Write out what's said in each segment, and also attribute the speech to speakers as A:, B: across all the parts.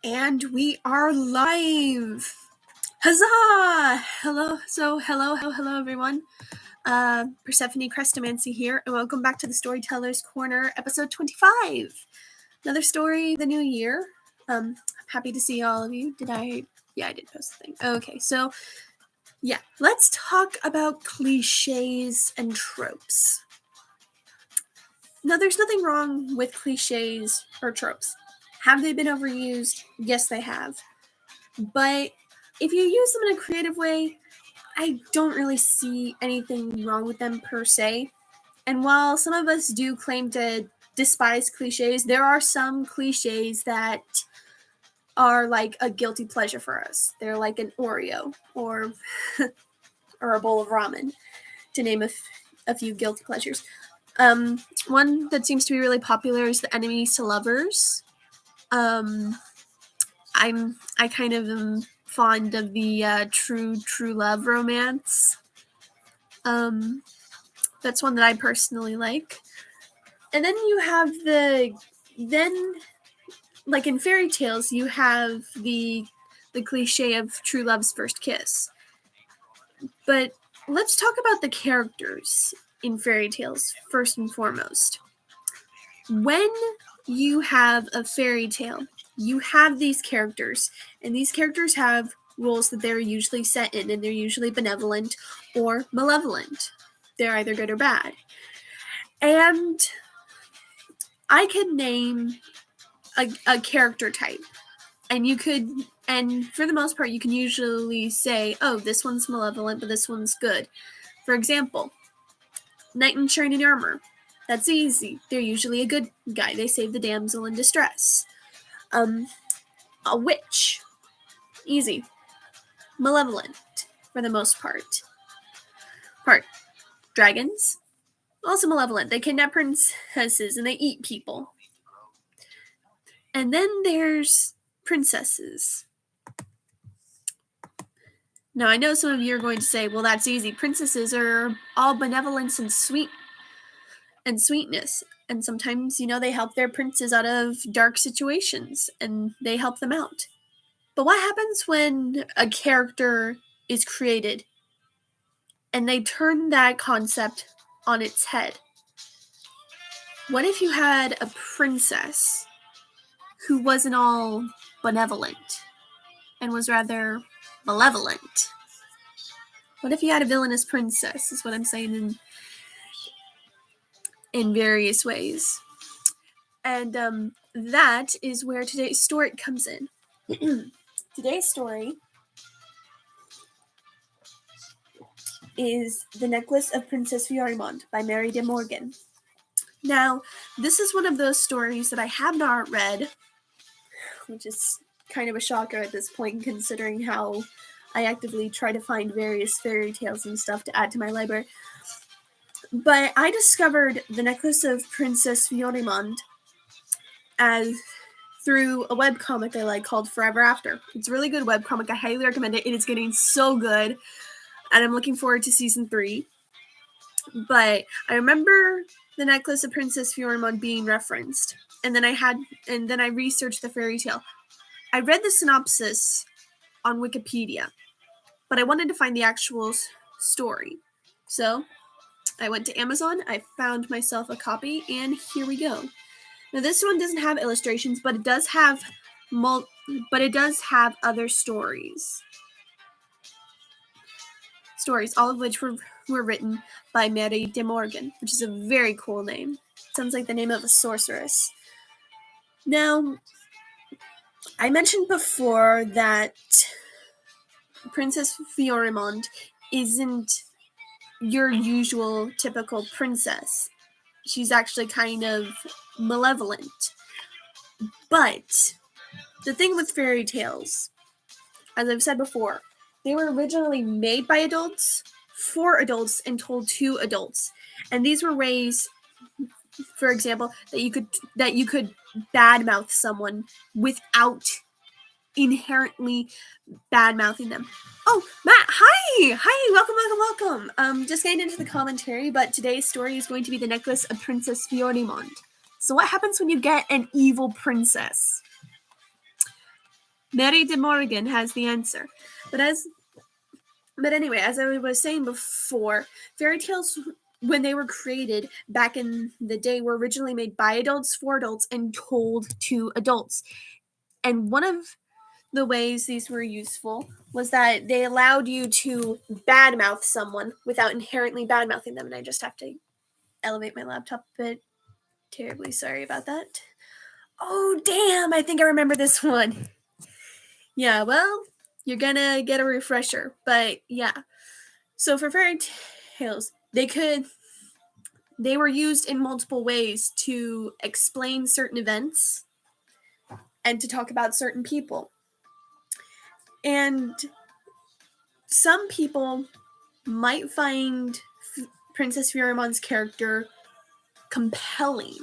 A: And we are live! Huzzah! Hello everyone. Persephone Crestomancy here, and welcome back to the Storyteller's Corner, episode 25. Another story, the new year. I'm happy to see all of you. Yeah, I did post the thing. Okay, so, yeah, let's talk about cliches and tropes. Now, there's nothing wrong with cliches or tropes. Have they been overused? Yes, they have. But if you use them in a creative way, I don't really see anything wrong with them per se. And while some of us do claim to despise cliches, there are some cliches that are like a guilty pleasure for us. They're like an Oreo or or a bowl of ramen, to name a few guilty pleasures. One that seems to be really popular is the enemies to lovers. I kind of am fond of the true love romance. That's one that I personally like. And then you have like in fairy tales, you have the cliche of true love's first kiss. But let's talk about the characters in fairy tales first and foremost. When you have a fairy tale, you have these characters, and these characters have roles that they're usually set in, and they're usually benevolent or malevolent. They're either good or bad. And I could name a character type, and for the most part, you can usually say, oh, this one's malevolent, but this one's good. For example, knight in shining armor. That's easy. They're usually a good guy. They save the damsel in distress. A witch. Easy. Malevolent, for the most part. Dragons. Also malevolent. They kidnap princesses and they eat people. And then there's princesses. Now, I know some of you are going to say, well, that's easy. Princesses are all benevolence and sweetness. And sometimes, they help their princes out of dark situations, and they help them out. But what happens when a character is created and they turn that concept on its head? What if you had a princess who wasn't all benevolent and was rather malevolent? What if you had a villainous princess, is what I'm saying in various ways. And that is where today's story comes in. Today's story is The Necklace of Princess Fiorimonde by Mary de Morgan. Now, this is one of those stories that I have not read, which is kind of a shocker at this point, considering how I actively try to find various fairy tales and stuff to add to my library. But I discovered The Necklace of Princess Fiorimonde through a webcomic I like called Forever After. It's a really good webcomic. I highly recommend it. It is getting so good, and I'm looking forward to season 3. But I remember The Necklace of Princess Fiorimonde being referenced, and then I researched the fairy tale. I read the synopsis on Wikipedia, but I wanted to find the actual story. So I went to Amazon, I found myself a copy, and here we go. Now, this one doesn't have illustrations, but it does have other stories. All of which were written by Mary de Morgan, which is a very cool name. Sounds like the name of a sorceress. Now, I mentioned before that Princess Fiorimonde isn't your usual typical princess. She's actually kind of malevolent. But the thing with fairy tales, as I've said before, they were originally made by adults, for adults, and told to adults. And these were ways, for example, that you could badmouth someone without inherently bad-mouthing them. Oh, Matt, hi, welcome. Just getting into the commentary, but today's story is going to be The Necklace of Princess Fiorimonde. So what happens when you get an evil princess? Mary de Morgan has the answer. But anyway, as I was saying before, fairy tales, when they were created back in the day, were originally made by adults for adults and told to adults. And one of the ways these were useful was that they allowed you to badmouth someone without inherently badmouthing them. And I just have to elevate my laptop a bit. Terribly sorry about that. Oh, damn, I think I remember this one. Yeah, well, you're gonna get a refresher. But yeah. So for fairy tales, they were used in multiple ways to explain certain events and to talk about certain people. And some people might find Princess Fiorimonde's character compelling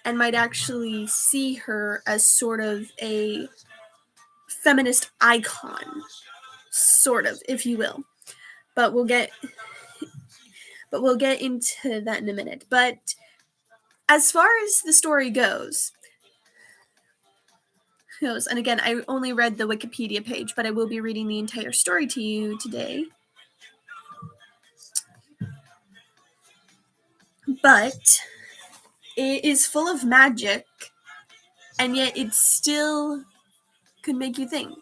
A: and might actually see her as sort of a feminist icon, sort of, if you will. But we'll get into that in a minute. But as far as the story goes, and again, I only read the Wikipedia page, but I will be reading the entire story to you today. But it is full of magic, and yet it still could make you think.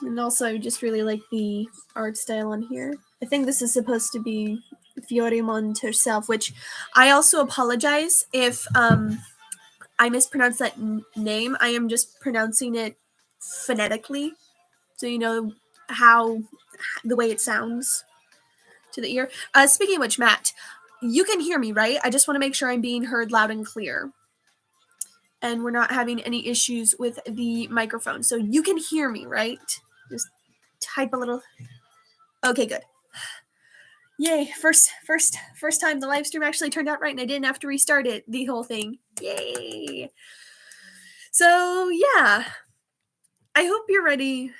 A: And also, I just really like the art style on here. I think this is supposed to be Fiorimonde herself, which I also apologize if I mispronounce that name. I am just pronouncing it phonetically, so you know how the way it sounds to the ear. Speaking of which, Matt, you can hear me, right? I just want to make sure I'm being heard loud and clear, and we're not having any issues with the microphone. So you can hear me, right? Just type a little. Okay, good. Yay! First time the live stream actually turned out right, and I didn't have to restart it. The whole thing. Yay! So yeah, I hope you're ready.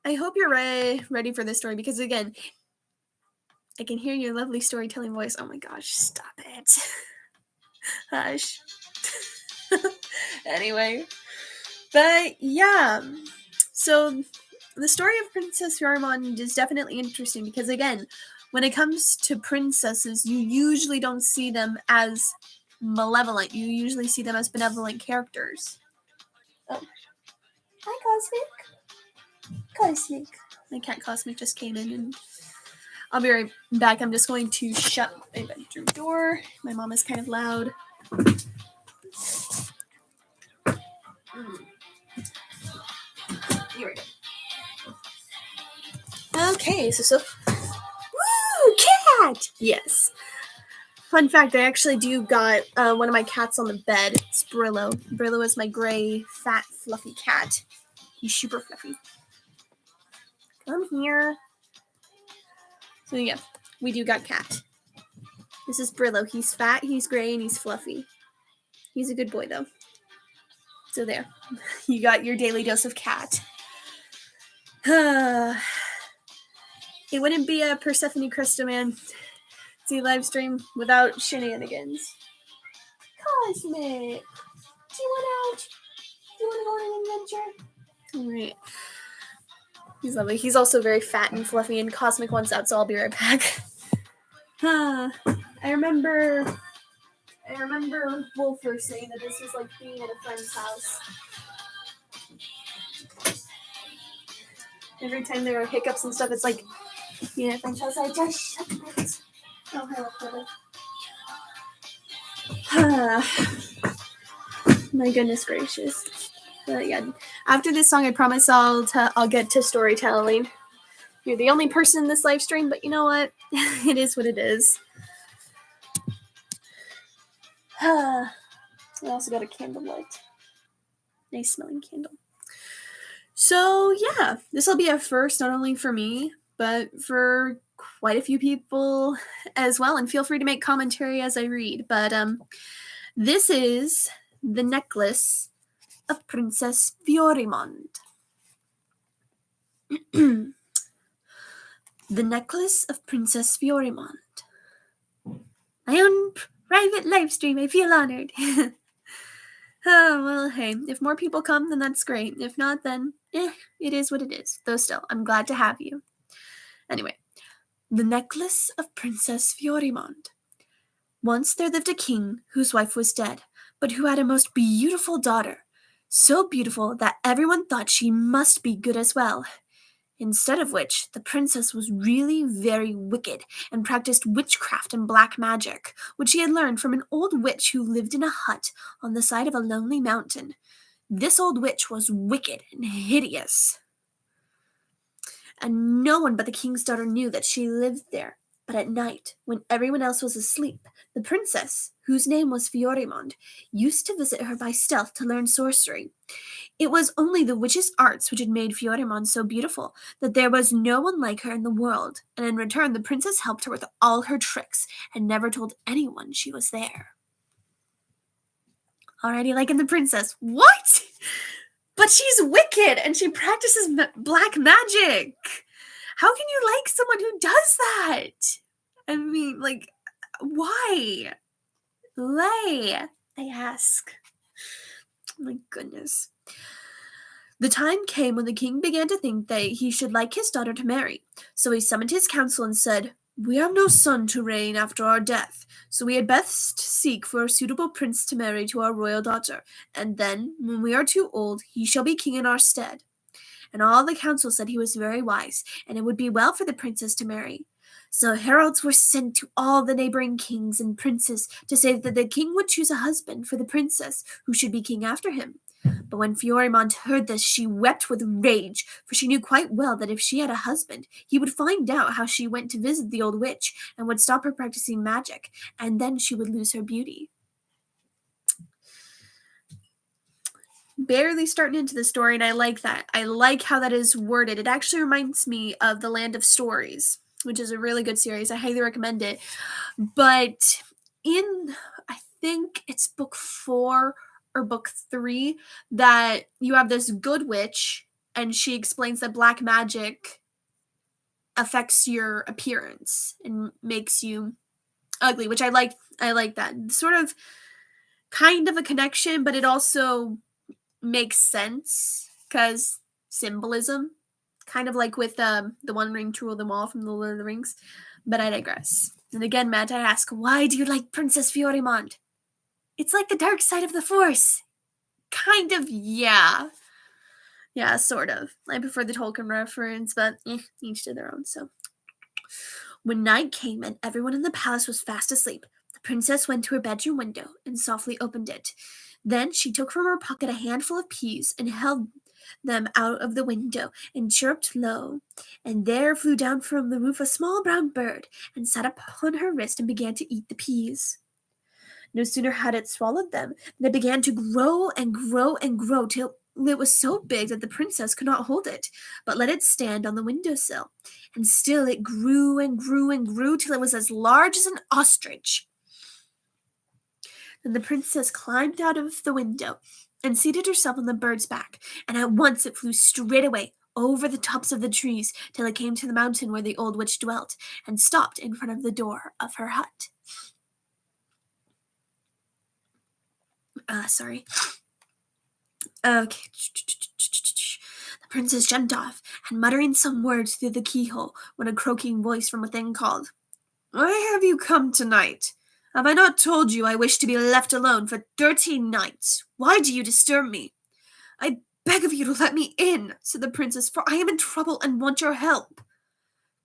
A: I hope you're ready for this story, because again, I can hear your lovely storytelling voice. Oh my gosh, stop it. Hush. Anyway, but yeah, so the story of Princess Fiorimonde is definitely interesting because, again, when it comes to princesses, you usually don't see them as malevolent. You usually see them as benevolent characters. Oh. Hi, Cosmic. My cat Cosmic just came in, and I'll be right back. I'm just going to shut my bedroom door. My mom is kind of loud. Here we go. Okay, so woo, cat! Yes. Fun fact, I actually do got one of my cats on the bed. It's Brillo. Brillo is my gray, fat, fluffy cat. He's super fluffy. Come here. So yeah, we do got cat. This is Brillo. He's fat, he's gray, and he's fluffy. He's a good boy, though. So there. You got your daily dose of cat. It wouldn't be a Persephone Crestomancy live stream without shenanigans. Cosmic! Do you want out? Do you want to go on an adventure? Alright. He's lovely. He's also very fat and fluffy, and Cosmic wants out, so I'll be right back. I remember Wolfer saying that this was like being at a friend's house. Every time there are hiccups and stuff, it's like being at a friend's house. I just shut it. Oh, hello. My goodness gracious. But yeah, after this song, I promise I'll get to storytelling. You're the only person in this live stream, but you know what? It is what it is. I also got a candle lit. Nice smelling candle. So yeah, this will be a first not only for me, but for quite a few people as well. And feel free to make commentary as I read. But this is The Necklace of Princess Fiorimonde. The Necklace of Princess Fiorimonde. My own private live stream. I feel honored. Oh, well, hey, if more people come, then that's great. If not, then, it is what it is. Though still, I'm glad to have you. Anyway, the Necklace of Princess Fiorimonde. Once there lived a king whose wife was dead, but who had a most beautiful daughter. So beautiful that everyone thought she must be good as well. Instead of which, the princess was really very wicked and practiced witchcraft and black magic, which she had learned from an old witch who lived in a hut on the side of a lonely mountain. This old witch was wicked and hideous, and no one but the king's daughter knew that she lived there. But at night, when everyone else was asleep, the princess, whose name was Fiorimonde, used to visit her by stealth to learn sorcery. It was only the witch's arts which had made Fiorimonde so beautiful that there was no one like her in the world, and in return the princess helped her with all her tricks and never told anyone she was there. Already liking the princess. What? But she's wicked and she practices black magic. How can you like someone who does that? I mean, like, why? Lay, I ask. My goodness. The time came when the king began to think that he should like his daughter to marry. So he summoned his council and said, "We have no son to reign after our death, so we had best seek for a suitable prince to marry to our royal daughter, and then, when we are too old, he shall be king in our stead." And all the council said he was very wise, and it would be well for the princess to marry. So heralds were sent to all the neighboring kings and princes to say that the king would choose a husband for the princess who should be king after him. But when Fiorimonde heard this, she wept with rage, for she knew quite well that if she had a husband, he would find out how she went to visit the old witch and would stop her practicing magic, and then she would lose her beauty. Barely starting into the story, and I like that. I like how that is worded. It actually reminds me of The Land of Stories, which is a really good series. I highly recommend it. But I think it's book 4 or book 3, that you have this good witch, and she explains that black magic affects your appearance and makes you ugly, which I like. I like that. Sort of kind of a connection, but it also makes sense because symbolism, kind of like with the One Ring to rule them all from the Lord of the Rings. But I digress. And again, Matt, I ask, why do you like Princess Fiorimonde? It's like the dark side of the Force. Kind of, yeah. Yeah, sort of. I prefer the Tolkien reference, but each to their own. So, when night came and everyone in the palace was fast asleep, the princess went to her bedroom window and softly opened it. Then she took from her pocket a handful of peas and held them out of the window and chirped low. And there flew down from the roof a small brown bird and sat upon her wrist and began to eat the peas. No sooner had it swallowed them than it began to grow and grow and grow till it was so big that the princess could not hold it, but let it stand on the window-sill. And still it grew and grew and grew till it was as large as an ostrich. Then the princess climbed out of the window and seated herself on the bird's back, and at once it flew straight away over the tops of the trees till it came to the mountain where the old witch dwelt, and stopped in front of the door of her hut. Sorry. Okay. The princess jumped off, and muttering some words through the keyhole, when a croaking voice from within called, "Why have you come tonight? Have I not told you I wish to be left alone for 13 nights? Why do you disturb me?" "I beg of you to let me in," said the princess, "for I am in trouble and want your help."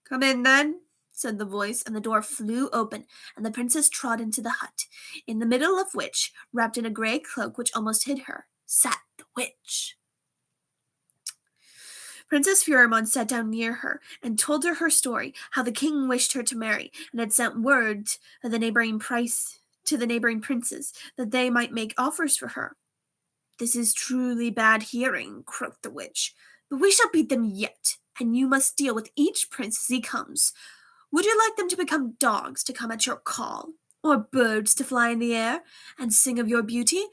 A: "Come in, then," said the voice, and the door flew open, and the princess trod into the hut, in the middle of which, wrapped in a grey cloak which almost hid her, sat the witch. Princess Fiorimonde sat down near her and told her story, how the king wished her to marry, and had sent word to the neighboring princes that they might make offers for her. "This is truly bad hearing," croaked the witch, "but we shall beat them yet, and you must deal with each prince as he comes. Would you like them to become dogs to come at your call, or birds to fly in the air and sing of your beauty?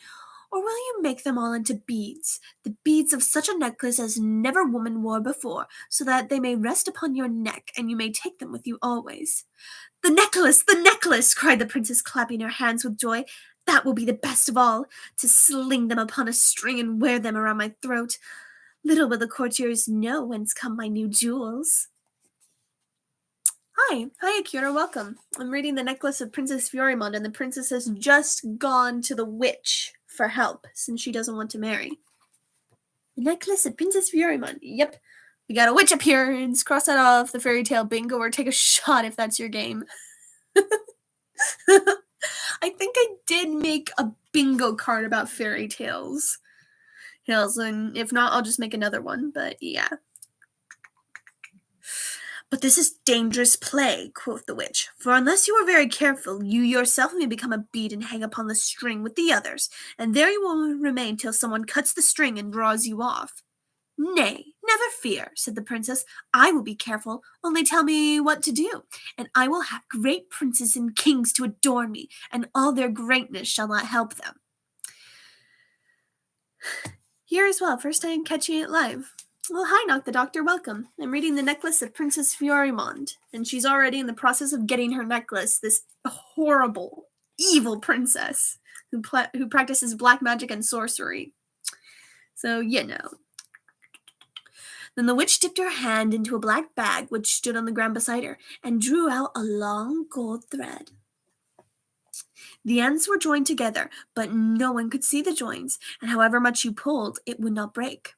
A: Or will you make them all into beads, the beads of such a necklace as never woman wore before, so that they may rest upon your neck, and you may take them with you always?" "The necklace! The necklace!" cried the princess, clapping her hands with joy. That will be the best of all, to sling them upon a string and wear them around my throat. Little will the courtiers know whence come my new jewels. Hi, Akira, welcome. I'm reading the Necklace of Princess Fiorimonde, and the princess has just gone to the witch for help, since she doesn't want to marry. The Necklace of Princess Fiorimonde. Yep. We got a witch appearance. Cross that off the fairy tale bingo, or take a shot if that's your game. I think I did make a bingo card about fairy tales. And if not, I'll just make another one, but yeah. But this is dangerous play, quoth the witch, for unless you are very careful, you yourself may become a bead and hang upon the string with the others, and there you will remain till someone cuts the string and draws you off. Nay, never fear, said the princess. I will be careful, only tell me what to do, and I will have great princes and kings to adorn me, and all their greatness shall not help them. Here as well, first time catching it live. Well, hi, Knock the Doctor, welcome. I'm reading the Necklace of Princess Fiorimonde, and she's already in the process of getting her necklace, this horrible, evil princess who practices black magic and sorcery. So, Then the witch dipped her hand into a black bag which stood on the ground beside her, and drew out a long gold thread. The ends were joined together, but no one could see the joins, and however much you pulled, it would not break.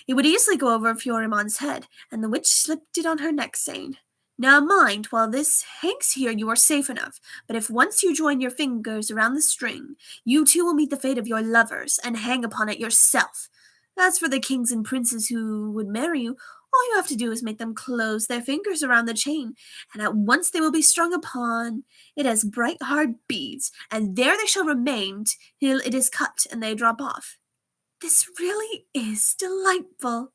A: It would easily go over Fiorimonde's head, and the witch slipped it on her neck, saying, Now mind, while this hangs here you are safe enough, but if once you join your fingers around the string, you too will meet the fate of your lovers, and hang upon it yourself. As for the kings and princes who would marry you, all you have to do is make them close their fingers around the chain, and at once they will be strung upon it as bright hard beads, and there they shall remain till it is cut and they drop off. This really is delightful.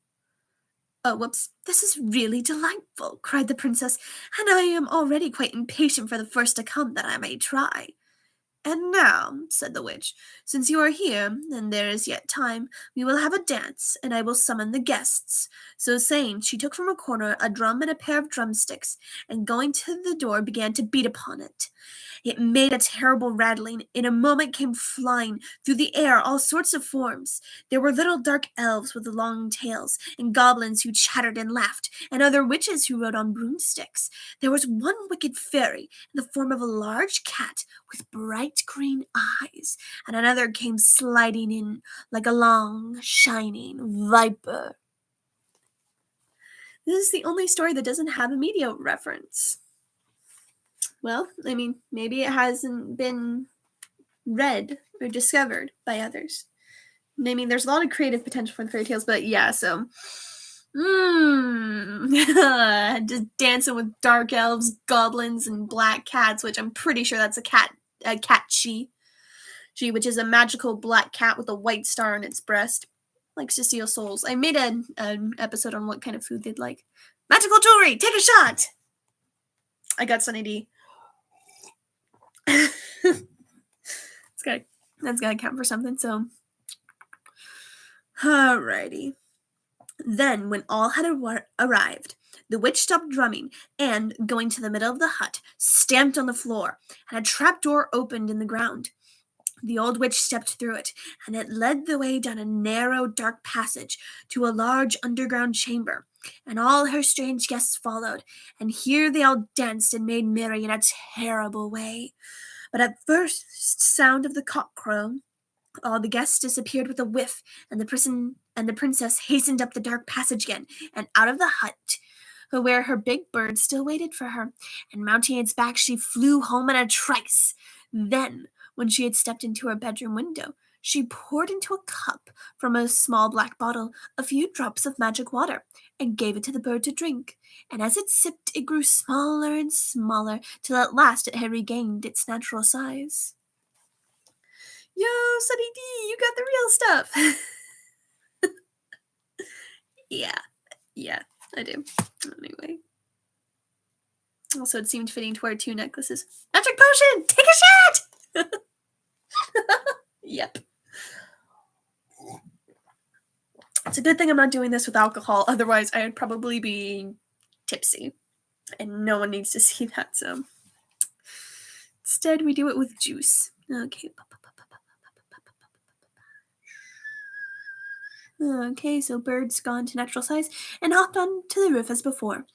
A: Oh, whoops. This is really delightful, cried the princess, and I am already quite impatient for the first to come that I may try. And now, said the witch, since you are here, and there is yet time, we will have a dance, and I will summon the guests. So saying, she took from a corner a drum and a pair of drumsticks, and going to the door began to beat upon it. It made a terrible rattling. In a moment came flying through the air all sorts of forms. There were little dark elves with long tails, and goblins who chattered and laughed, and other witches who rode on broomsticks. There was one wicked fairy in the form of a large cat with bright green eyes, and another came sliding in like a long, shining viper. This is the only story that doesn't have a media reference. Well, I mean, maybe it hasn't been read or discovered by others. I mean, there's a lot of creative potential for the fairy tales, but yeah, so just dancing with dark elves, goblins, and black cats, which I'm pretty sure that's a cat she, which is a magical black cat with a white star on its breast. Likes to steal souls. I made an episode on what kind of food they'd like. Magical jewelry! Take a shot! I got Sunny D. That's gotta count for something, so. Alrighty. Then, when all had arrived, the witch stopped drumming and, going to the middle of the hut, stamped on the floor, and a trapdoor opened in the ground. The old witch stepped through it, and it led the way down a narrow, dark passage to a large underground chamber, and all her strange guests followed, and here they all danced and made merry in a terrible way. But at first sound of the cock-crow, all the guests disappeared with a whiff, and the princess hastened up the dark passage again, and out of the hut, where her big bird still waited for her, and mounting its back, she flew home in a trice. Then, when she had stepped into her bedroom window, she poured into a cup from a small black bottle a few drops of magic water, and gave it to the bird to drink. And as it sipped, it grew smaller and smaller, till at last it had regained its natural size. Yo, Sunny D, you got the real stuff. Yeah, I do. Anyway. Also, it seemed fitting to wear 2 necklaces. Magic potion! Take a shot! Yep. It's a good thing I'm not doing this with alcohol, otherwise I would probably be tipsy. And no one needs to see that, so. Instead, we do it with juice. Okay. Okay, so bird's gone to natural size and hopped on to the roof as before.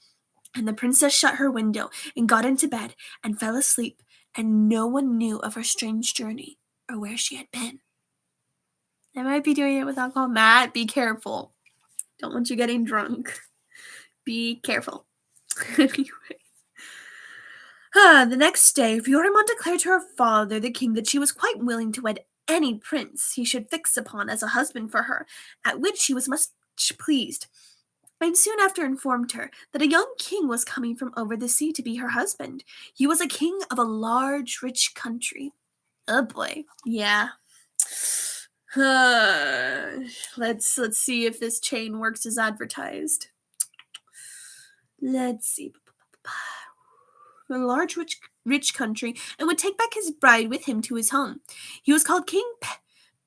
A: And the princess shut her window and got into bed and fell asleep, and no one knew of her strange journey or where she had been. I might be doing it with alcohol. Matt, be careful. Don't want you getting drunk. Be careful. Anyway. The next day, Fiorimonde declared to her father, the king, that she was quite willing to wed any prince he should fix upon as a husband for her, at which he was much pleased, and soon after informed her that a young king was coming from over the sea to be her husband. He was a king of a large, rich country. Oh boy, yeah. Let's see if this chain works as advertised. Let's see. A large, rich country, and would take back his bride with him to his home. He was called King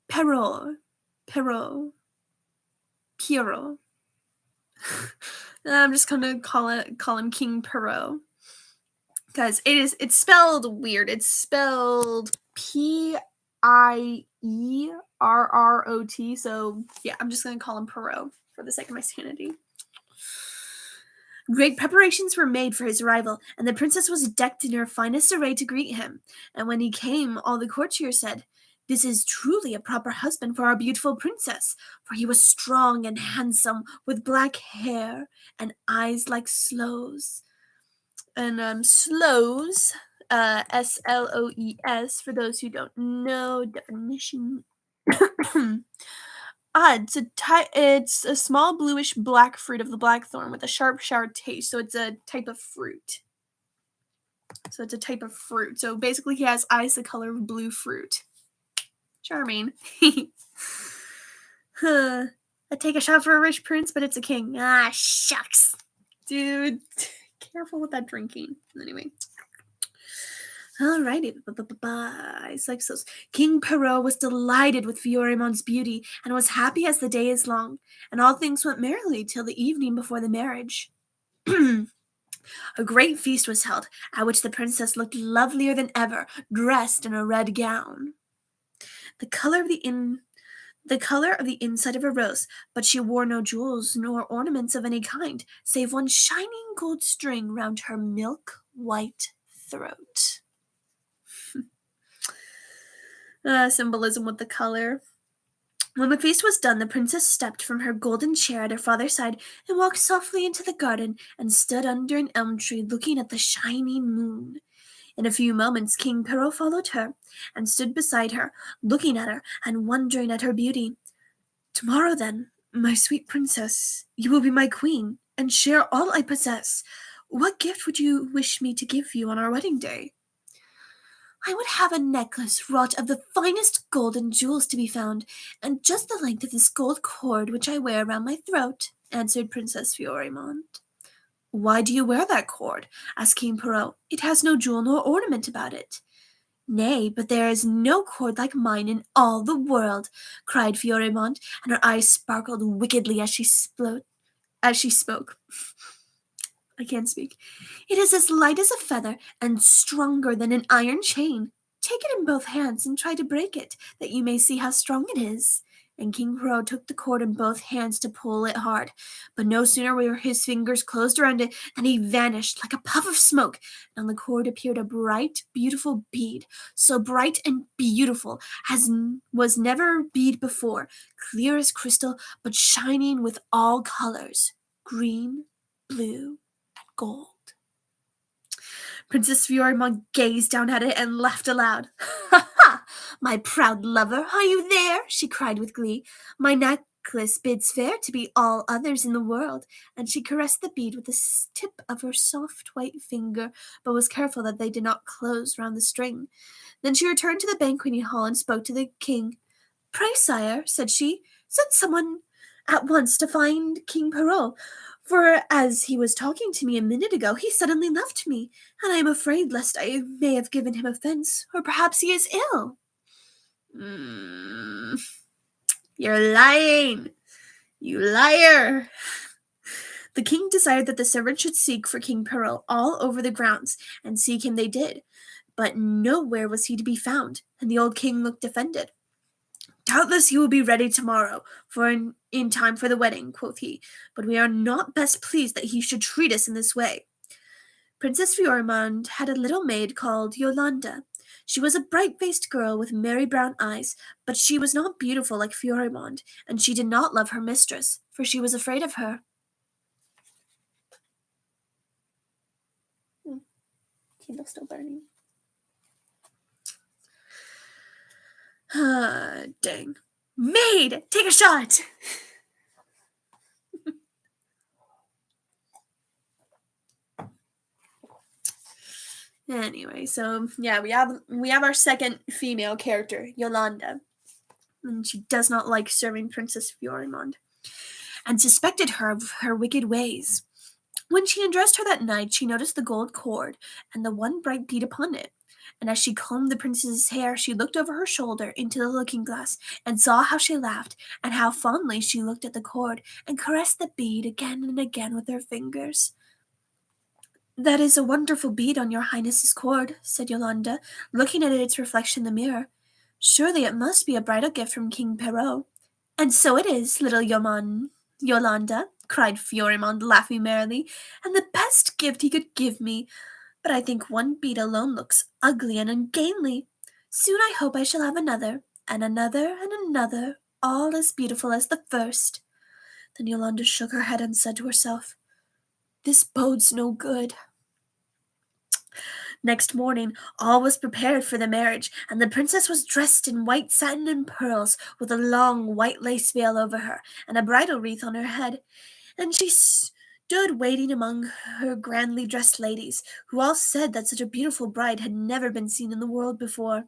A: Pierrot. I'm just gonna call him King Pierrot, because it's spelled weird. It's spelled Pierrot. So yeah, I'm just gonna call him Pierrot for the sake of my sanity. Great preparations were made for his arrival, and the princess was decked in her finest array to greet him. And when he came, all the courtiers said, "This is truly a proper husband for our beautiful princess," for he was strong and handsome, with black hair and eyes like sloes. And sloes, Sloes, for those who don't know, definition. It's a small bluish black fruit of the blackthorn with a sharp, sour taste. So it's a type of fruit. So basically, he has eyes the color of blue fruit. Charming. I take a shot for a rich prince, but it's a king. Ah, shucks. Dude, careful with that drinking. Anyway. Alrighty, it's like so. King Pierrot was delighted with Fiorimonde's beauty and was happy as the day is long, and all things went merrily till the evening before the marriage. A great feast was held, at which the princess looked lovelier than ever, dressed in a red gown, the color of the inside of a rose, but she wore no jewels nor ornaments of any kind, save one shining gold string round her milk-white throat. Symbolism with the color. When the feast was done, the princess stepped from her golden chair at her father's side and walked softly into the garden and stood under an elm tree looking at the shining moon. In a few moments, King Pierrot followed her and stood beside her, looking at her and wondering at her beauty. "Tomorrow, then, my sweet princess, you will be my queen and share all I possess. What gift would you wish me to give you on our wedding day?" "I would have a necklace wrought of the finest gold and jewels to be found, and just the length of this gold cord which I wear round my throat," answered Princess Fiorimonde. "Why do you wear that cord?" asked King Pierrot. "It has no jewel nor ornament about it." "Nay, but there is no cord like mine in all the world," cried Fiorimonde, and her eyes sparkled wickedly as she spoke. I can't speak. "It is as light as a feather and stronger than an iron chain. Take it in both hands and try to break it, that you may see how strong it is." And King Pierrot took the cord in both hands to pull it hard, but no sooner were his fingers closed around it than he vanished like a puff of smoke, and on the cord appeared a bright, beautiful bead, so bright and beautiful as was never bead before, clear as crystal, but shining with all colors, green, blue, gold. Princess Fiorimonde gazed down at it and laughed aloud. "Ha ha! My proud lover, are you there?" she cried with glee. "My necklace bids fair to be all others in the world," and she caressed the bead with the tip of her soft white finger, but was careful that they did not close round the string. Then she returned to the banqueting hall and spoke to the king. "Pray, sire," said she, "send someone at once to find King Pierrot, for as he was talking to me a minute ago, he suddenly left me, and I am afraid lest I may have given him offense, or perhaps he is ill." "You're lying, you liar." The king desired that the servant should seek for King Pierrot all over the grounds, and seek him they did, but nowhere was he to be found, and the old king looked offended. "Doubtless you will be ready tomorrow, for in time for the wedding," quoth he, "but we are not best pleased that he should treat us in this way." Princess Fiorimonde had a little maid called Yolande. She was a bright-faced girl with merry brown eyes, but she was not beautiful like Fiorimonde, and she did not love her mistress, for she was afraid of her. Candle still burning. Dang. Maid, take a shot! Anyway, so yeah, we have our second female character, Yolanda, and she does not like serving Princess Fiorimonde, and suspected her of her wicked ways. When she undressed her that night, she noticed the gold cord and the one bright bead upon it. And as she combed the princess's hair, she looked over her shoulder into the looking-glass, and saw how she laughed, and how fondly she looked at the cord, and caressed the bead again and again with her fingers. "That is a wonderful bead on your highness's cord," said Yolande, looking at its reflection in the mirror. "Surely it must be a bridal gift from King Perrault." "And so it is, little Yolande," cried Fiorimonde, laughing merrily, "and the best gift he could give me. But I think one bead alone looks ugly and ungainly. Soon I hope I shall have another, and another, all as beautiful as the first." Then Yolande shook her head and said to herself, "This bodes no good." Next morning all was prepared for the marriage, and the princess was dressed in white satin and pearls, with a long white lace veil over her, and a bridal wreath on her head. And she stood waiting among her grandly dressed ladies, who all said that such a beautiful bride had never been seen in the world before.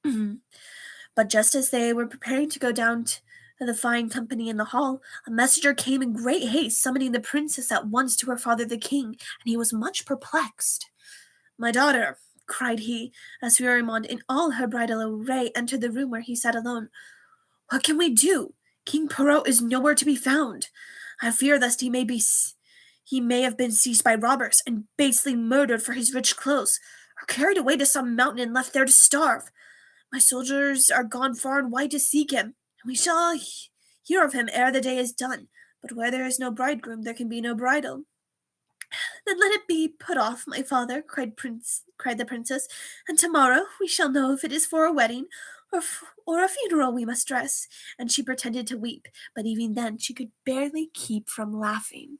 A: But just as they were preparing to go down to the fine company in the hall, a messenger came in great haste, summoning the princess at once to her father the king, and he was much perplexed. "My daughter," cried he, as Fiorimonde, in all her bridal array, entered the room where he sat alone, "what can we do? King Perrault is nowhere to be found. I fear lest he may have been seized by robbers, and basely murdered for his rich clothes, or carried away to some mountain and left there to starve. My soldiers are gone far and wide to seek him, and we shall hear of him ere the day is done. But where there is no bridegroom, there can be no bridal." "Then let it be put off, my father," cried the princess, "and tomorrow we shall know if it is for a wedding or a funeral we must dress." And she pretended to weep, but even then she could barely keep from laughing.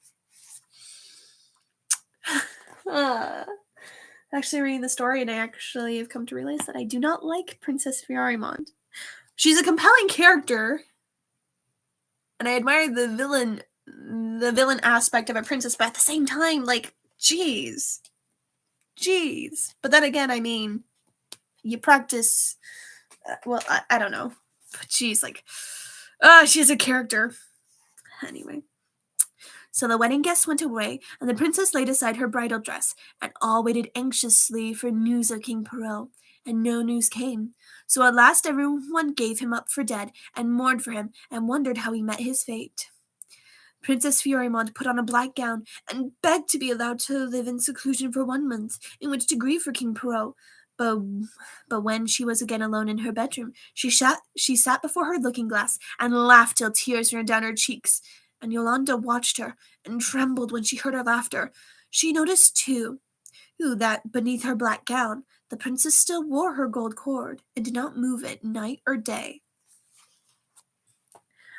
A: Actually reading the story, and I actually have come to realize that I do not like Princess Fiorimonde. She's a compelling character, and I admire the villain aspect of a princess, but at the same time, like, jeez. But then again, I mean, you practice, well, I don't know, but she's like, she's a character. Anyway. So the wedding guests went away, and the princess laid aside her bridal dress, and all waited anxiously for news of King Perrault, and no news came. So at last everyone gave him up for dead, and mourned for him, and wondered how he met his fate. Princess Fiorimonde put on a black gown, and begged to be allowed to live in seclusion for 1 month, in which to grieve for King Perrault. But when she was again alone in her bedroom, she sat before her looking-glass, and laughed till tears ran down her cheeks. And Yolande watched her, and trembled when she heard her laughter. She noticed, too, that beneath her black gown, the princess still wore her gold cord, and did not move it night or day.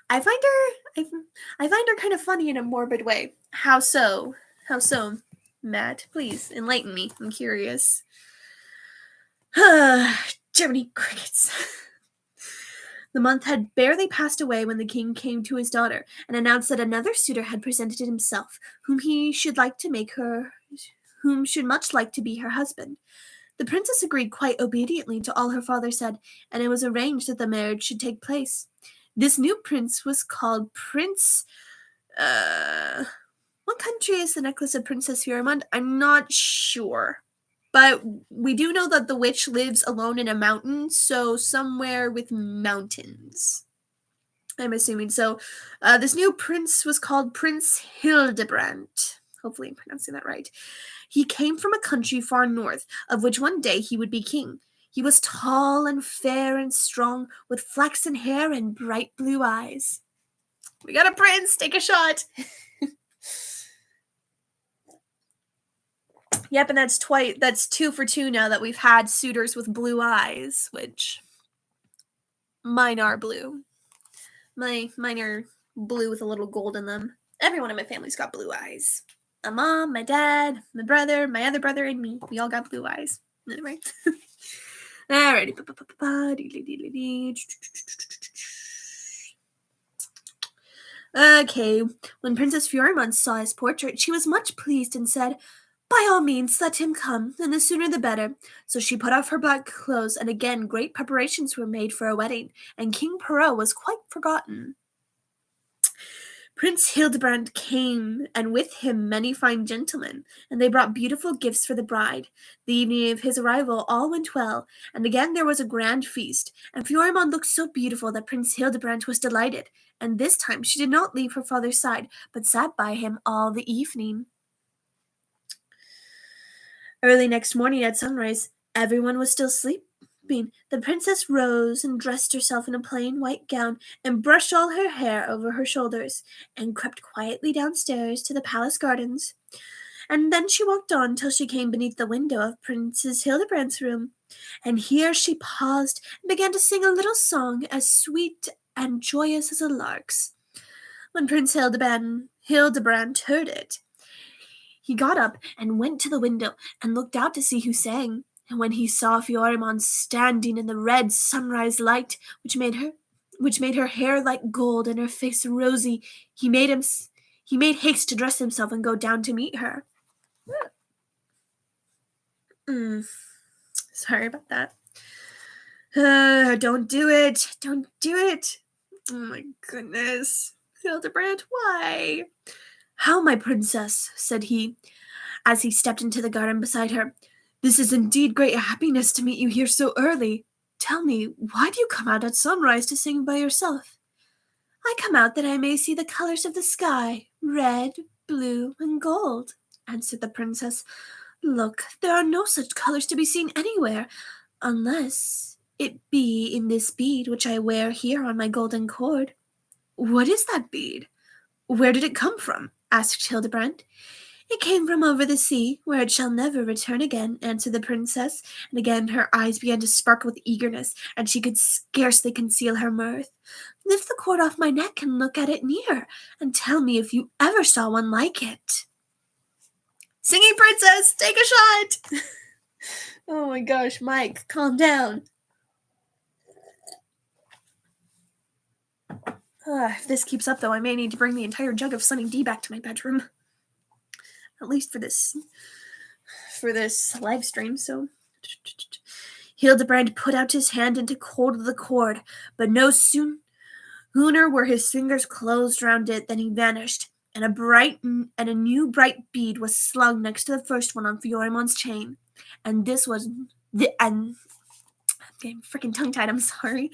A: I find her kind of funny in a morbid way. How so? Matt, please enlighten me. I'm curious. Jiminy crickets. The month had barely passed away when the king came to his daughter, and announced that another suitor had presented himself, whom should much like to be her husband. The princess agreed quite obediently to all her father said, and it was arranged that the marriage should take place. This new prince was called Prince. What country is the Necklace of Princess Fiorimonde? I'm not sure. But we do know that the witch lives alone in a mountain, so somewhere with mountains, I'm assuming. So this new prince was called Prince Hildebrandt. Hopefully I'm pronouncing that right. He came from a country far north, of which one day he would be king. He was tall and fair and strong, with flaxen hair and bright blue eyes. We got a prince! Take a shot! Yep, and that's 2 for 2 now that we've had suitors with blue eyes, which mine are blue. Mine are blue with a little gold in them. Everyone in my family's got blue eyes. My mom, my dad, my brother, my other brother, and me. We all got blue eyes. Anyway. Alrighty. Okay. When Princess Fiorimonde saw his portrait, she was much pleased and said, "By all means, let him come, and the sooner the better." So she put off her black clothes, and again great preparations were made for a wedding, and King Perrault was quite forgotten. Prince Hildebrand came, and with him many fine gentlemen, and they brought beautiful gifts for the bride. The evening of his arrival all went well, and again there was a grand feast, and Fiorimonde looked so beautiful that Prince Hildebrand was delighted, and this time she did not leave her father's side, but sat by him all the evening. Early next morning at sunrise, everyone was still sleeping. The princess rose and dressed herself in a plain white gown and brushed all her hair over her shoulders and crept quietly downstairs to the palace gardens. And then she walked on till she came beneath the window of Princess Hildebrand's room. And here she paused and began to sing a little song as sweet and joyous as a lark's. When Prince Hildebrand heard it, he got up and went to the window and looked out to see who sang. And when he saw Fiorimonde standing in the red sunrise light, which made her hair like gold and her face rosy, he made haste to dress himself and go down to meet her. Sorry about that. Don't do it. Don't do it. Oh my goodness. Hildebrand, why? "How, my princess," said he, as he stepped into the garden beside her. "This is indeed great happiness to meet you here so early. Tell me, why do you come out at sunrise to sing by yourself?" "I come out that I may see the colors of the sky, red, blue, and gold," answered the princess. "Look, there are no such colors to be seen anywhere, unless it be in this bead which I wear here on my golden cord." "What is that bead? Where did it come from?" asked Hildebrand. "It came from over the sea, where it shall never return again," answered the princess, and again her eyes began to sparkle with eagerness, and she could scarcely conceal her mirth. "Lift the cord off my neck and look at it near, and tell me if you ever saw one like it." Singing princess, take a shot! Oh my gosh, Mike, calm down. If this keeps up, though, I may need to bring the entire jug of Sunny D back to my bedroom. At least for this live stream, so... Hildebrand put out his hand and took hold of the cord, but no sooner were his fingers closed round it than he vanished, and a new bright bead was slung next to the first one on Fiorimonde's chain. And this was I'm getting freaking tongue-tied, I'm sorry.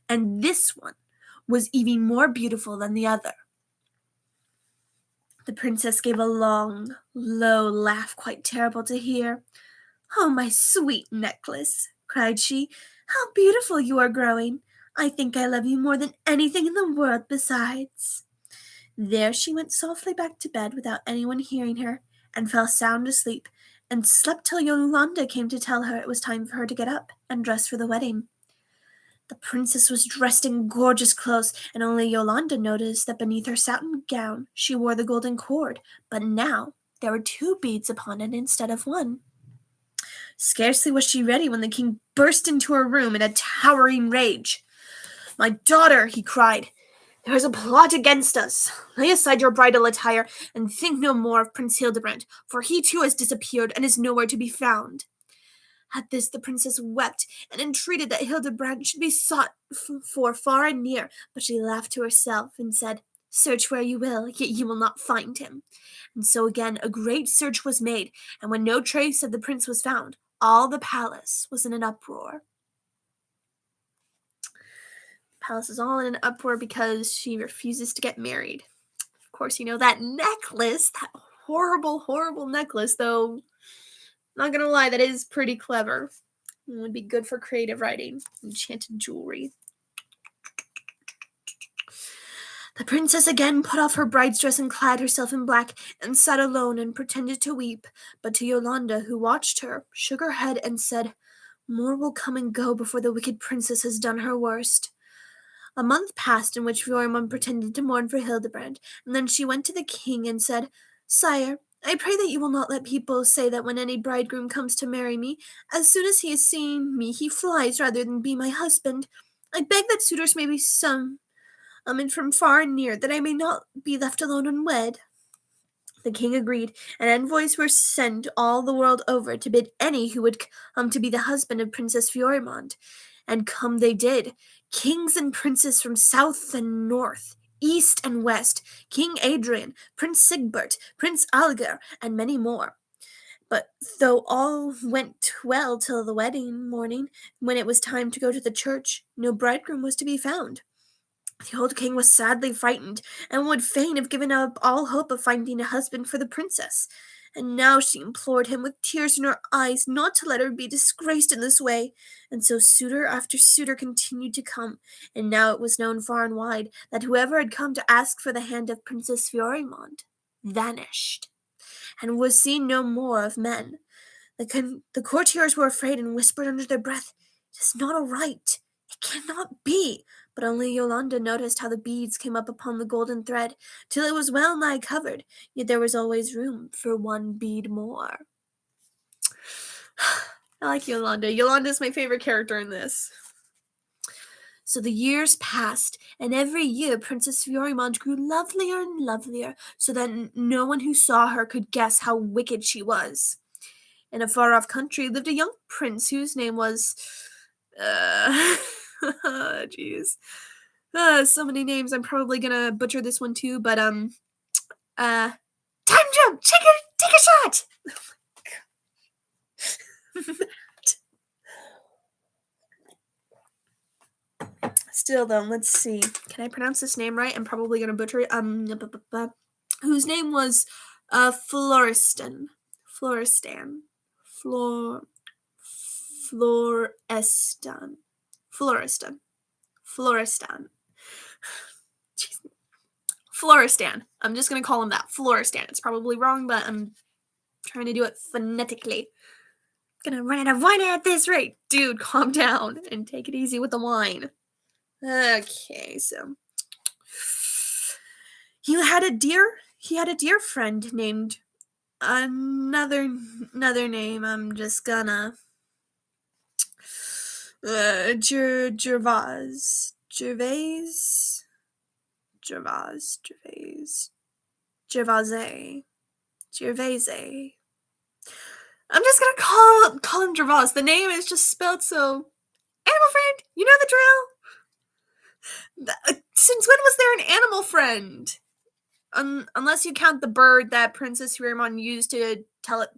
A: And this one was even more beautiful than the other. The princess gave a long, low laugh, quite terrible to hear. "Oh, my sweet necklace," cried she, "how beautiful you are growing! I think I love you more than anything in the world besides." There she went softly back to bed without anyone hearing her, and fell sound asleep, and slept till Yolande came to tell her it was time for her to get up and dress for the wedding. The princess was dressed in gorgeous clothes, and only Yolande noticed that beneath her satin gown she wore the golden cord, but now there were 2 beads upon it instead of 1. Scarcely was she ready when the king burst into her room in a towering rage. "My daughter," he cried, "there is a plot against us. Lay aside your bridal attire, and think no more of Prince Hildebrand, for he too has disappeared and is nowhere to be found." At this the princess wept and entreated that Hildebrand should be sought for far and near, but she laughed to herself and said, "Search where you will, yet you will not find him." And so again a great search was made, and when no trace of the prince was found, all the palace was in an uproar. The palace is all in an uproar because she refuses to get married. Of course, that necklace, that horrible, horrible necklace, though, not gonna lie, that is pretty clever. It would be good for creative writing. Enchanted jewelry. The princess again put off her bride's dress and clad herself in black, and sat alone and pretended to weep. But to Yolande, who watched her, shook her head and said, "More will come and go before the wicked princess has done her worst." A month passed in which Fiorimonde pretended to mourn for Hildebrand, and then she went to the king and said, "Sire, I pray that you will not let people say that when any bridegroom comes to marry me, as soon as he has seen me he flies rather than be my husband. I beg that suitors may be summoned from far and near, that I may not be left alone unwed." The king agreed, and envoys were sent all the world over to bid any who would come to be the husband of Princess Fiorimonde. And come they did, kings and princes from south and north, east and west, King Adrian, Prince Sigbert, Prince Algar, and many more. But though all went well till the wedding morning, when it was time to go to the church, no bridegroom was to be found. The old king was sadly frightened, and would fain have given up all hope of finding a husband for the princess. And now she implored him with tears in her eyes not to let her be disgraced in this way. And so suitor after suitor continued to come, and now it was known far and wide that whoever had come to ask for the hand of Princess Fiorimonde vanished, and was seen no more of men. The courtiers were afraid and whispered under their breath, "It is not all right. It cannot be." But only Yolande noticed how the beads came up upon the golden thread, till it was well nigh covered, yet there was always room for one bead more. I like Yolande. Yolande is my favorite character in this. So the years passed, and every year Princess Fiorimonde grew lovelier and lovelier, so that no one who saw her could guess how wicked she was. In a far-off country lived a young prince whose name was... Jeez. So many names. I'm probably gonna butcher this one too, but time jump! Take a shot! Still though, let's see. Can I pronounce this name right? I'm probably gonna butcher it. Whose name was Florestan. Florestan. Florestan. Jeez. Florestan. I'm just going to call him that. Florestan. It's probably wrong, but I'm trying to do it phonetically. Gonna run out of wine at this rate. Dude, calm down and take it easy with the wine. Okay, so he had a dear friend named another name. I'm just gonna Gervais. I'm just gonna call him Gervais. The name is just spelled so. Animal friend, you know the drill. Since when was there an animal friend? Unless you count the bird that Princess Fiorimonde used to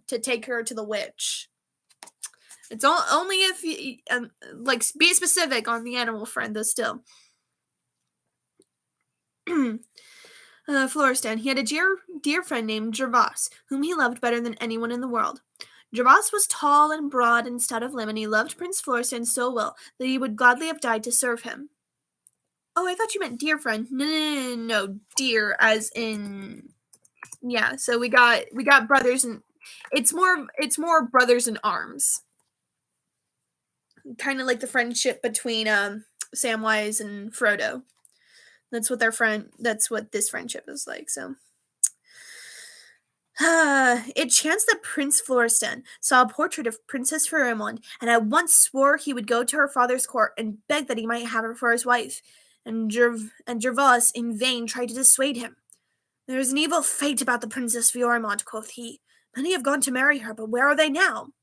A: take her to the witch. It's only if you be specific on the animal friend, though. Still. Florestan. He had a dear friend named Gervais, whom he loved better than anyone in the world. Gervais was tall and broad and stout of limb, and he loved Prince Florestan so well that he would gladly have died to serve him. Oh, I thought you meant dear friend. No, dear as in, yeah. So we got brothers, and it's more brothers in arms. Kind of like the friendship between Samwise and Frodo. That's what this friendship is like. So. It chanced that Prince Florestan saw a portrait of Princess Fiorimonde, and at once swore he would go to her father's court and beg that he might have her for his wife. And Gervais in vain tried to dissuade him. "There is an evil fate about the Princess Fiorimonde," quoth he. "Many have gone to marry her, but where are they now?"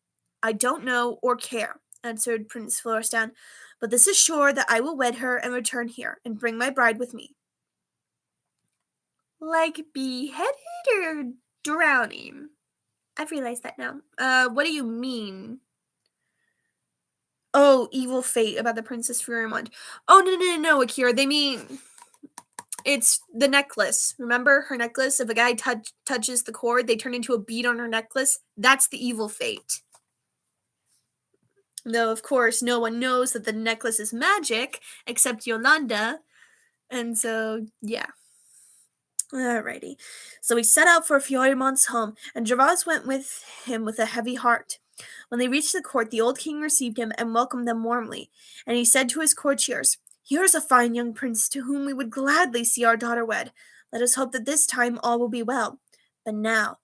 A: "I don't know or care," answered Prince Florestan, "but this is sure that I will wed her and return here, and bring my bride with me." Like beheaded or drowning? I've realized that now. What do you mean? Oh, evil fate about the Princess Fiorimonde. Oh, no, Akira. They mean it's the necklace. Remember her necklace? If a guy touches the cord, they turn into a bead on her necklace. That's the evil fate. Though, of course, no one knows that the necklace is magic except Yolanda. And so, yeah. Alrighty. So he set out for Fiorimonde's home, and Gervase went with him with a heavy heart. When they reached the court, the old king received him and welcomed them warmly, and he said to his courtiers, "Here is a fine young prince to whom we would gladly see our daughter wed. Let us hope that this time all will be well." But now,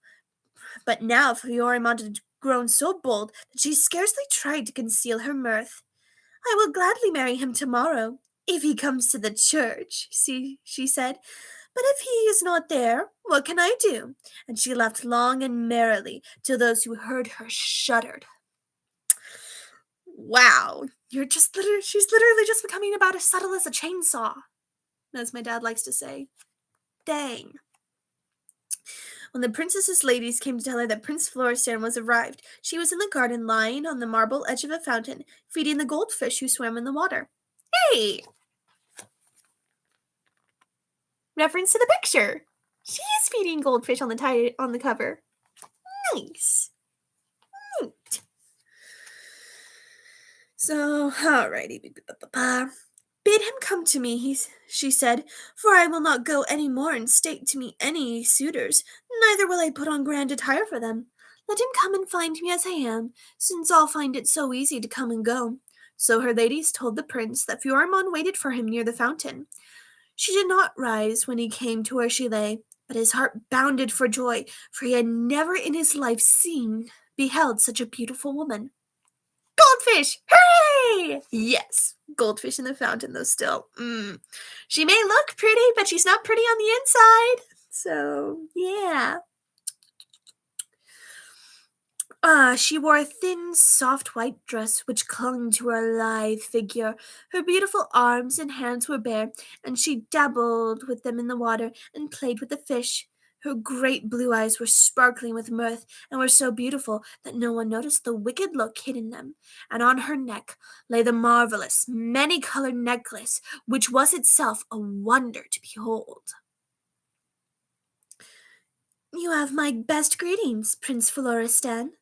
A: Fiorimonde had grown so bold that she scarcely tried to conceal her mirth. "I will gladly marry him tomorrow, if he comes to the church," she said. "But if he is not there, what can I do?" And she laughed long and merrily, till those who heard her shuddered. Wow, she's literally just becoming about as subtle as a chainsaw, as my dad likes to say. Dang. When the princess's ladies came to tell her that Prince Florestan was arrived, she was in the garden lying on the marble edge of a fountain, feeding the goldfish who swam in the water. Hey! Reference to the picture. She is feeding goldfish on the cover. Nice. Neat. So, alrighty. "Bid him come to me," she said, "for I will not go any more in state to meet any suitors, neither will I put on grand attire for them. Let him come and find me as I am, since all find it so easy to come and go." So her ladies told the prince that Fiorimonde waited for him near the fountain. She did not rise when he came to where she lay, but his heart bounded for joy, for he had never in his life beheld such a beautiful woman. Goldfish! Hooray! Yes, goldfish in the fountain, though, still. She may look pretty, but she's not pretty on the inside. So, yeah. She wore a thin, soft white dress which clung to her lithe figure. Her beautiful arms and hands were bare, and she dabbled with them in the water and played with the fish. Her great blue eyes were sparkling with mirth, and were so beautiful that no one noticed the wicked look hidden in them. And on her neck lay the marvelous, many-colored necklace, which was itself a wonder to behold. "You have my best greetings, Prince Florestan,"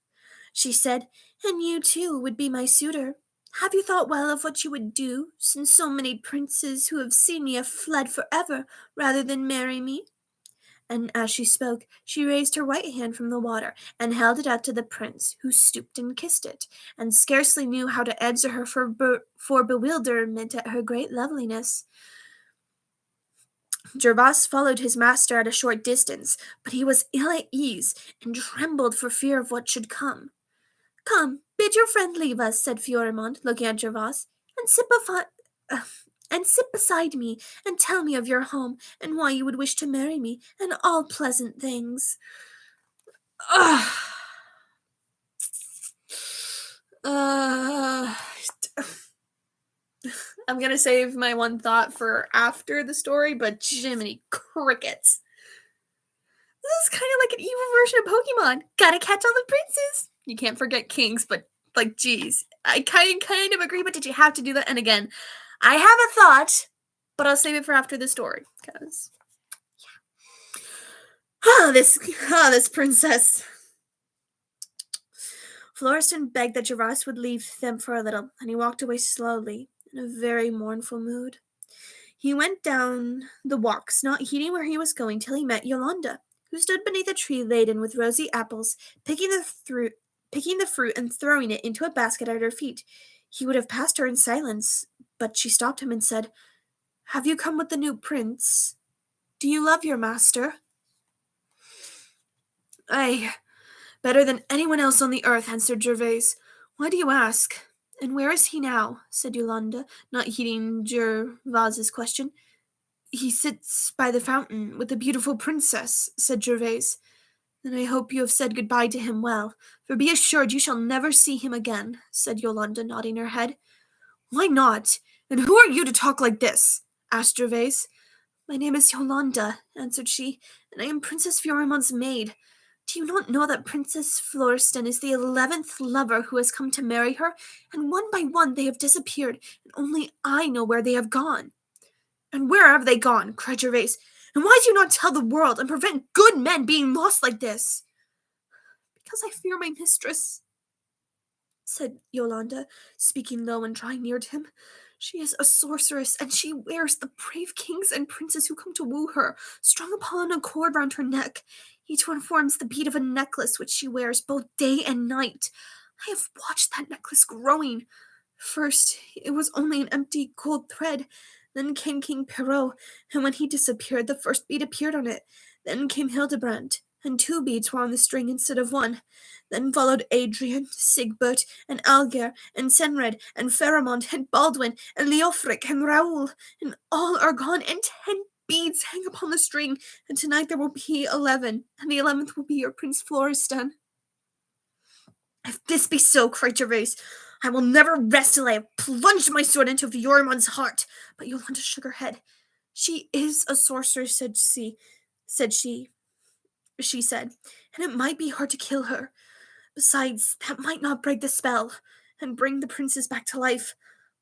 A: she said, "and you too would be my suitor. Have you thought well of what you would do, since so many princes who have seen me have fled forever rather than marry me?" And as she spoke, she raised her white hand from the water and held it out to the prince, who stooped and kissed it, and scarcely knew how to answer her for bewilderment at her great loveliness. Gervase followed his master at a short distance, but he was ill at ease and trembled for fear of what should come. "Come, bid your friend leave us," said Fiorimonde, looking at Gervase, and sit beside me, and tell me of your home, and why you would wish to marry me, and all pleasant things." Ugh. I'm gonna save my one thought for after the story, but Jiminy Crickets. This is kind of like an evil version of Pokemon. Gotta catch all the princes. You can't forget kings, but like, geez, I kind of agree. But did you have to do that? And again, I have a thought, but I'll save it for after the story, because this princess. Florestan begged that Gervase would leave them for a little, and he walked away slowly, in a very mournful mood. He went down the walks, not heeding where he was going, till he met Yolanda, who stood beneath a tree laden with rosy apples, picking the fruit and throwing it into a basket at her feet. He would have passed her in silence, but she stopped him and said, "Have you come with the new prince? Do you love your master?" "Aye, better than anyone else on the earth," answered Gervase. "Why do you ask? And where is he now?" said Yolanda, not heeding Gervase's question. "He sits by the fountain with the beautiful princess," said Gervase. "Then I hope you have said good-bye to him well, for be assured you shall never see him again," said Yolanda, nodding her head. "Why not? And who are you to talk like this?" asked Gervase. "My name is Yolanda," answered she, "and I am Princess Fiorimonde's maid. Do you not know that Princess Florestan is the 11th lover who has come to marry her, and one by one they have disappeared, and only I know where they have gone." "And where have they gone?" cried Gervase. "And why do you not tell the world, and prevent good men being lost like this?" "Because I fear my mistress," said Yolanda, speaking low and drawing near to him. "She is a sorceress, and she wears the brave kings and princes who come to woo her, strung upon a cord round her neck. Each one forms the bead of a necklace which she wears both day and night. I have watched that necklace growing. First, it was only an empty gold thread. Then came King Perrault, and when he disappeared, the first bead appeared on it. Then came Hildebrand, and 2 beads were on the string instead of 1. Then followed Adrian, Sigbert, and Alger, and Senred, and Pharamond, and Baldwin, and Leofric, and Raoul, and all are gone, and 10 beads hang upon the string, and tonight there will be 11, and the 11th will be your Prince Florestan." "If this be so," cried Gervais, "I will never rest till I have plunged my sword into Fiorimonde's heart." But Yolanda shook her head. "She is a sorceress," she said, "and it might be hard to kill her. Besides, that might not break the spell, and bring the princess back to life.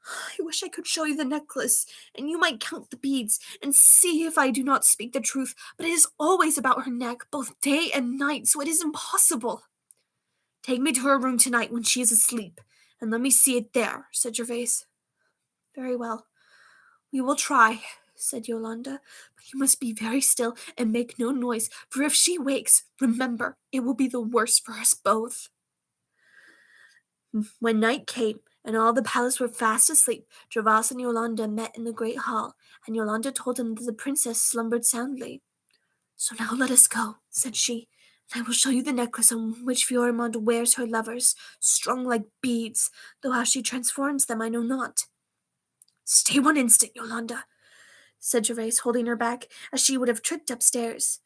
A: I wish I could show you the necklace, and you might count the beads, and see if I do not speak the truth, but it is always about her neck, both day and night, so it is impossible." "Take me to her room tonight when she is asleep, and let me see it there," said Gervais. "Very well, we will try," said Yolanda, "but you must be very still and make no noise, for if she wakes, remember, it will be the worse for us both." When night came, and all the palace were fast asleep, Gervais and Yolanda met in the great hall, and Yolanda told him that the princess slumbered soundly. "So now let us go," said she, "and I will show you the necklace on which Fiorimonde wears her lovers, strung like beads, though how she transforms them I know not." "Stay one instant, Yolanda," said Gervais, holding her back, as she would have tripped upstairs.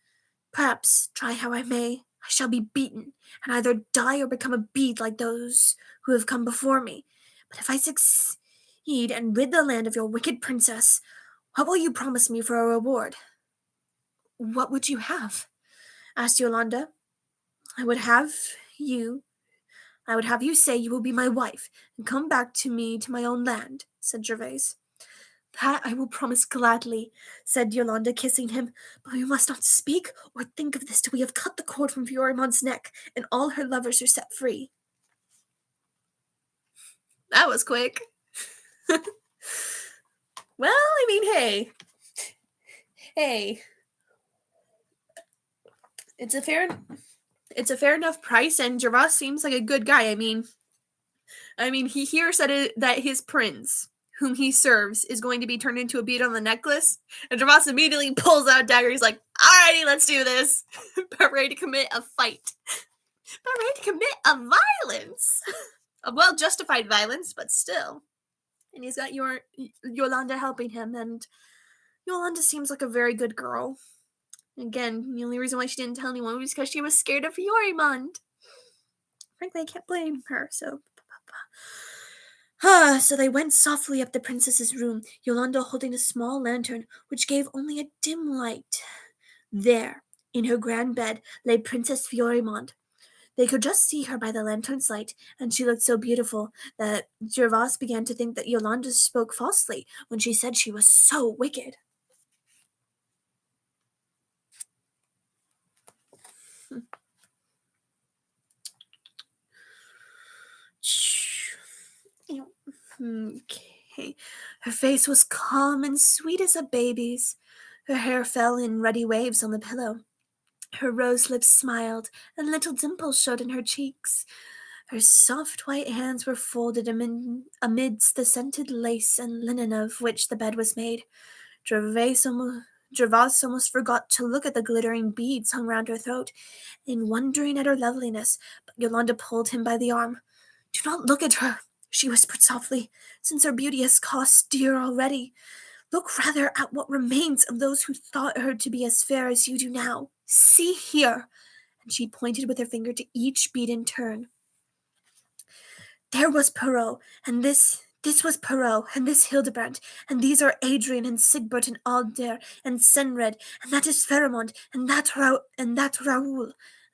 A: "Perhaps, try how I may, I shall be beaten, and either die or become a bead like those who have come before me. But if I succeed and rid the land of your wicked princess, what will you promise me for a reward?" "What would you have?" asked Yolanda. I would have you say you will be my wife, and come back to me to my own land," said Gervais. "That I will promise gladly," said Yolanda, kissing him, "but we must not speak or think of this till we have cut the cord from Fiorimonde's neck, and all her lovers are set free." That was quick. Well, I mean, hey, it's a fair enough price, and Gervais seems like a good guy. He hears that his prince, whom he serves, is going to be turned into a bead on the necklace, and Gervais immediately pulls out a dagger. He's like, "Alrighty, let's do this." But ready to commit a fight. But ready to commit a violence. A well-justified violence, but still. And he's got Yolanda helping him, and Yolanda seems like a very good girl. Again, the only reason why she didn't tell anyone was because she was scared of Fiorimonde. Frankly, I can't blame her, so... So they went softly up the princess's room, Yolanda holding a small lantern, which gave only a dim light. There, in her grand bed, lay Princess Fiorimonde. They could just see her by the lantern's light, and she looked so beautiful that Gervais began to think that Yolanda spoke falsely when she said she was so wicked. Okay. Her face was calm and sweet as a baby's. Her hair fell in ruddy waves on the pillow. Her rose lips smiled, and little dimples showed in her cheeks. Her soft white hands were folded amidst the scented lace and linen of which the bed was made. Gervais almost forgot to look at the glittering beads hung round her throat, in wondering at her loveliness, but Yolanda pulled him by the arm. "Do not look at her," she whispered softly, "since her beauty has cost dear already. Look rather at what remains of those who thought her to be as fair as you do now. See here!" And she pointed with her finger to each bead in turn. "There was Perrault, and this was Perrault, and this Hildebrand, and these are Adrian and Sigbert and Alder and Senred, and that is Pharamond, and that Raoul, and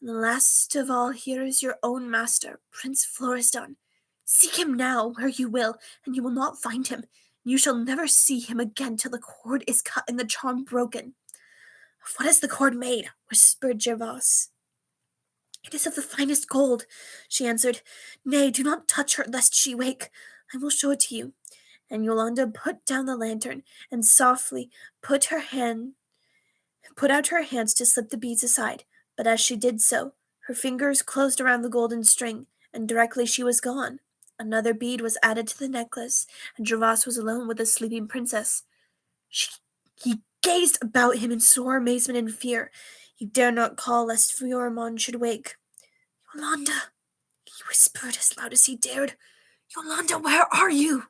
A: the last of all here is your own master, Prince Florestan. Seek him now where you will, and you will not find him. You shall never see him again till the cord is cut and the charm broken." "Of what is the cord made?" whispered Gervais. It is of the finest gold, she answered. Nay, do not touch her, lest she wake. I will show it to you. And Yolanda put down the lantern and softly put out her hands to slip the beads aside. But as she did so, her fingers closed around the golden string, and directly she was gone. Another bead was added to the necklace, and Gervase was alone with the sleeping princess. He gazed about him in sore amazement and fear. He dared not call lest Fiorimonde should wake. Yolanda, he whispered as loud as he dared. Yolanda, where are you?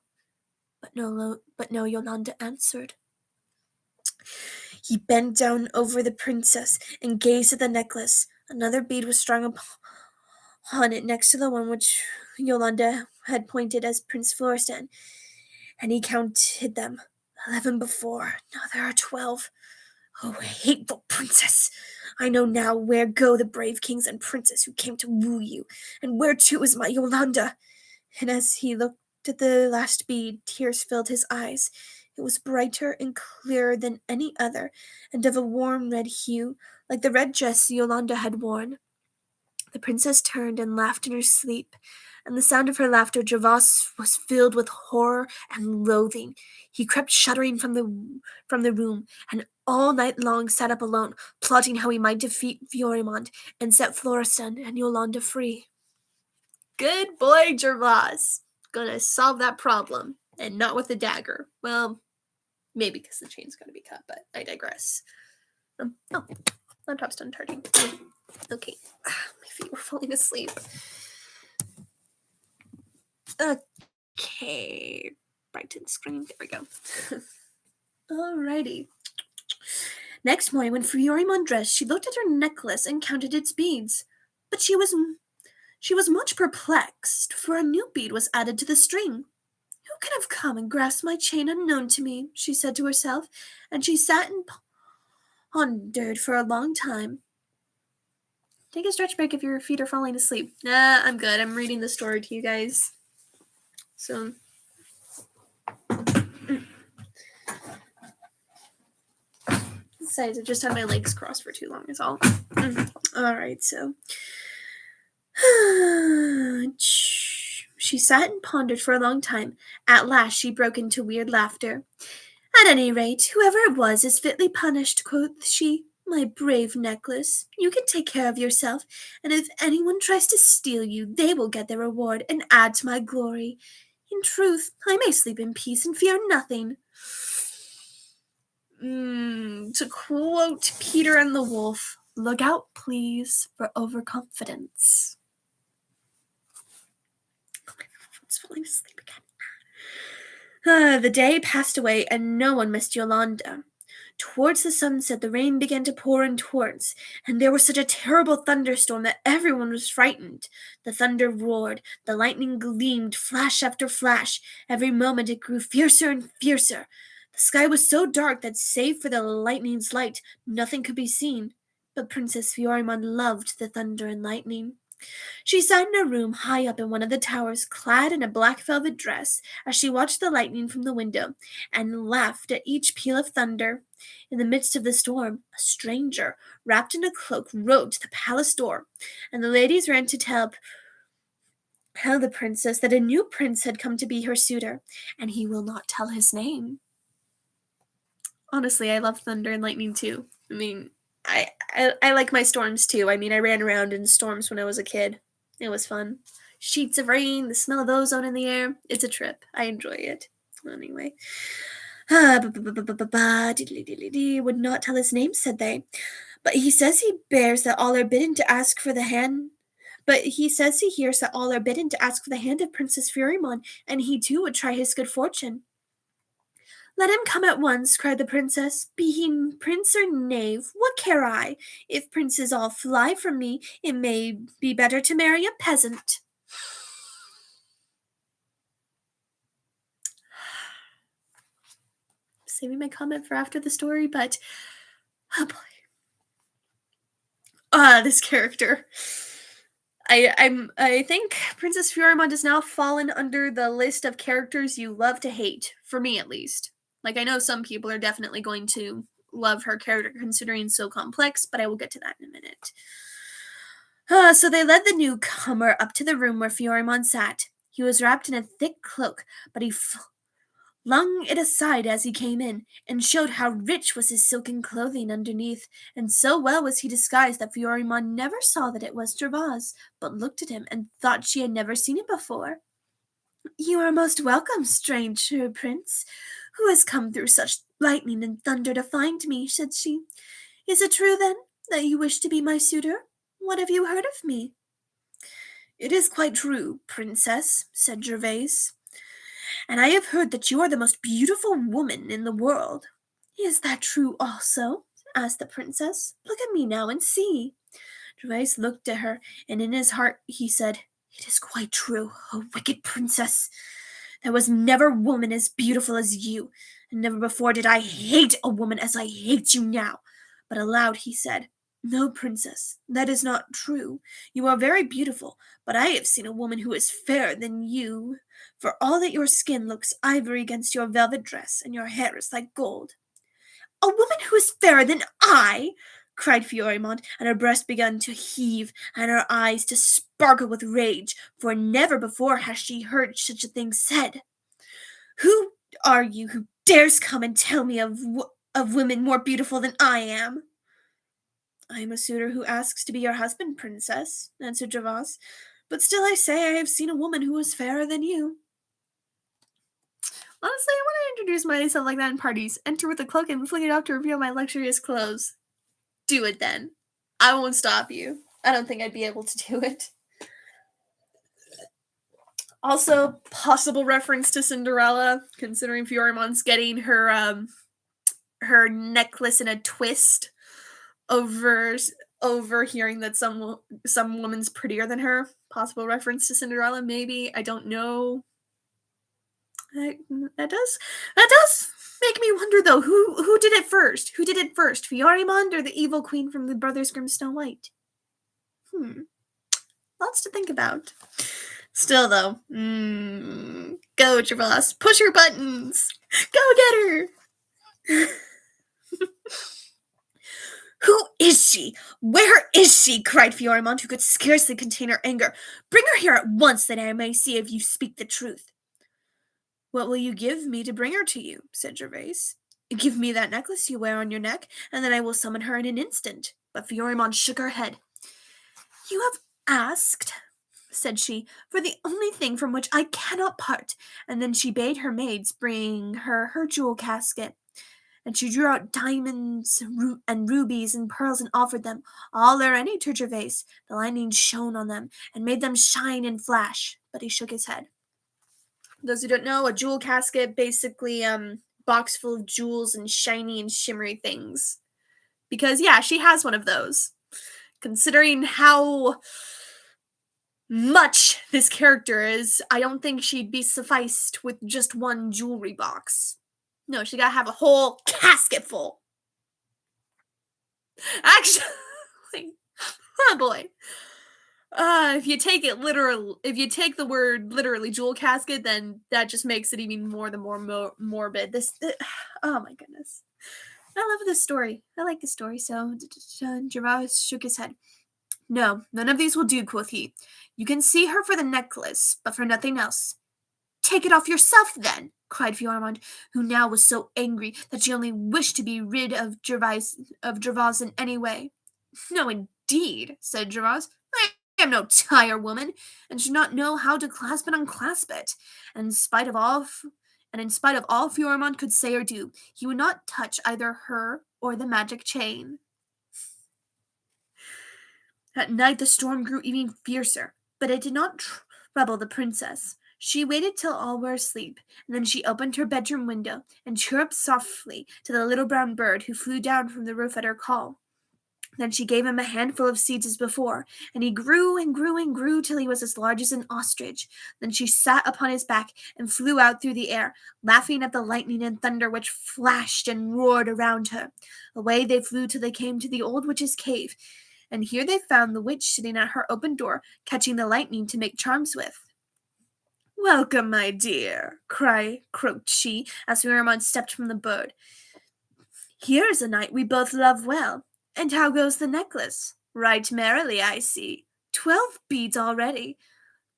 A: But no Yolanda answered. He bent down over the princess and gazed at the necklace. Another bead was strung upon it next to the one which Yolanda had pointed as Prince Florestan, and he counted them. 11 before, now there are 12. Oh, hateful princess! I know now where go the brave kings and princes who came to woo you, and where too is my Yolanda. And as he looked at the last bead, tears filled his eyes. It was brighter and clearer than any other, and of a warm red hue, like the red dress Yolanda had worn. The princess turned and laughed in her sleep, and the sound of her laughter Gervase was filled with horror and loathing. He crept shuddering from the room, and all night long sat up alone, plotting how he might defeat Fiorimonde and set Florestan and Yolanda free. Good boy, Gervase. Gonna solve that problem, and not with a dagger. Well, maybe because the chain's gotta be cut, but I digress. Laptop's done charging. Okay, my feet were falling asleep. Okay, brighten screen. There we go. Alrighty. Next morning, when Fiorimonde dressed, she looked at her necklace and counted its beads. But she was much perplexed, for a new bead was added to the string. Who can have come and grasped my chain unknown to me? She said to herself, and she sat and pondered for a long time. Take a stretch break if your feet are falling asleep. Nah, I'm good. I'm reading the story to you guys. So, besides, I just had my legs crossed for too long is all. Alright, so. She sat and pondered for a long time. At last she broke into weird laughter. At any rate, whoever it was is fitly punished, quoth she. My brave necklace, you can take care of yourself, and if anyone tries to steal you, they will get their reward and add to my glory. In truth, I may sleep in peace and fear nothing. To quote Peter and the Wolf, look out, please, for overconfidence. It's falling asleep again. The day passed away, and no one missed Yolanda. Towards the sunset, the rain began to pour in torrents, and there was such a terrible thunderstorm that everyone was frightened. The thunder roared, the lightning gleamed, flash after flash. Every moment it grew fiercer and fiercer. The sky was so dark that, save for the lightning's light, nothing could be seen. But Princess Fiorimonde loved the thunder and lightning. She sat in a room high up in one of the towers, clad in a black velvet dress, as she watched the lightning from the window, and laughed at each peal of thunder. In the midst of the storm, a stranger, wrapped in a cloak, rode to the palace door, and the ladies ran to tell the princess that a new prince had come to be her suitor, and he will not tell his name. Honestly, I love thunder and lightning too. I mean, I like my storms too. I mean, I ran around in storms when I was a kid. It was fun. Sheets of rain, the smell of ozone in the air. It's a trip. I enjoy it. Anyway. Would not tell his name, said they. But he says he bears that all are bidden to ask for the hand. But he says he hears that all are bidden to ask for the hand of Princess Fiorimonde, and he too would try his good fortune. Let him come at once, cried the princess. Be he prince or knave, what care I? If princes all fly from me, it may be better to marry a peasant. Saving my comment for after the story, but oh boy. This character. I think Princess Fiorimonde has now fallen under the list of characters you love to hate, for me at least. Like, I know some people are definitely going to love her character considering so complex, but I will get to that in a minute. So they led the newcomer up to the room where Fiorimonde sat. He was wrapped in a thick cloak, but he flung it aside as he came in, and showed how rich was his silken clothing underneath, and so well was he disguised that Fiorimonde never saw that it was Gervase, but looked at him and thought she had never seen it before. "You are most welcome, stranger prince. Who has come through such lightning and thunder to find me?" said she. "Is it true, then, that you wish to be my suitor? What have you heard of me?" "It is quite true, princess," said Gervase, "and I have heard that you are the most beautiful woman in the world." "Is that true also?" asked the princess. "Look at me now and see." Gervase looked at her, and in his heart he said, "It is quite true, O wicked princess. There was never woman as beautiful as you, and never before did I hate a woman as I hate you now." But aloud he said, "No, princess, that is not true. You are very beautiful, but I have seen a woman who is fairer than you, for all that your skin looks ivory against your velvet dress, and your hair is like gold." "A woman who is fairer than I!" cried Fiorimonde, and her breast began to heave, and her eyes to sparkle with rage, for never before had she heard such a thing said. "Who are you who dares come and tell me of women more beautiful than I am?" "I am a suitor who asks to be your husband, princess," answered Gervase. "But still I say I have seen a woman who is fairer than you." "Honestly, I want to introduce myself like that in parties. Enter with a cloak and fling it off to reveal my luxurious clothes." Do it then. I won't stop you. I don't think I'd be able to do it. Also, possible reference to Cinderella, considering Fiorimonde's getting her necklace in a twist over hearing that some woman's prettier than her. Possible reference to Cinderella, maybe. I don't know. That does make me wonder though. Who did it first? Who did it first? Fiorimonde or the evil queen from the Brothers Grimm Snow White? Lots to think about. Still, though, go, Gervase. Push her buttons. Go get her. "Who is she? Where is she?" cried Fiorimonde, who could scarcely contain her anger. "Bring her here at once, that I may see if you speak the truth." "What will you give me to bring her to you?" said Gervase. "Give me that necklace you wear on your neck, and then I will summon her in an instant." But Fiorimonde shook her head. "You have asked," said she, "for the only thing from which I cannot part." And then she bade her maids bring her jewel casket. And she drew out diamonds and rubies and pearls and offered them, all or any, to Gervase. The lightning shone on them and made them shine and flash. But he shook his head. Those who don't know, a jewel casket, basically box full of jewels and shiny and shimmery things. Because yeah, she has one of those. Considering how much this character is, I don't think she'd be sufficed with just one jewelry box. No, she gotta have a whole casket full. Actually, oh boy. If you take it literal, if you take the word literally jewel casket, then that just makes it even more morbid. Oh my goodness. I love this story. I like this story. So Gervase shook his head. "No, none of these will do," quoth he. "You can see her for the necklace, but for nothing else." "Take it off yourself, then," cried Fiorimonde, who now was so angry that she only wished to be rid of Gervase in any way. "No, indeed," said Gervase. "I am no tire woman, and should not know how to clasp and unclasp it." And in spite of all Fiorimonde could say or do, he would not touch either her or the magic chain. At night the storm grew even fiercer, but it did not trouble the princess. She waited till all were asleep, and then she opened her bedroom window and chirruped softly to the little brown bird who flew down from the roof at her call. Then she gave him a handful of seeds as before, and he grew and grew and grew till he was as large as an ostrich. Then she sat upon his back and flew out through the air, laughing at the lightning and thunder which flashed and roared around her. Away they flew till they came to the old witch's cave, and here they found the witch sitting at her open door, catching the lightning to make charms with. "Welcome, my dear," croaked she, as Fiorimonde stepped from the bird. "Here is a knight we both love well. And how goes the necklace? Right merrily, I see." 12 beads already.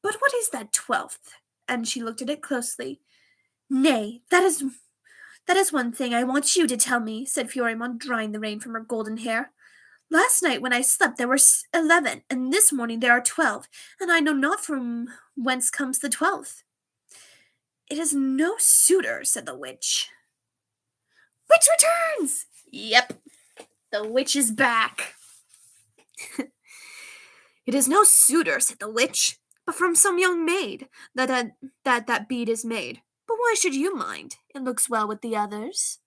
A: But what is that 12th? And she looked at it closely. Nay, that is one thing I want you to tell me, said Fiorimonde, drying the rain from her golden hair. Last night when I slept there were 11, and this morning there are 12, and I know not from whence comes the 12th. It is no suitor, said the witch. Witch returns! Yep, the witch is back. It is no suitor, said the witch, but from some young maid that bead is made. But why should you mind? It looks well with the others.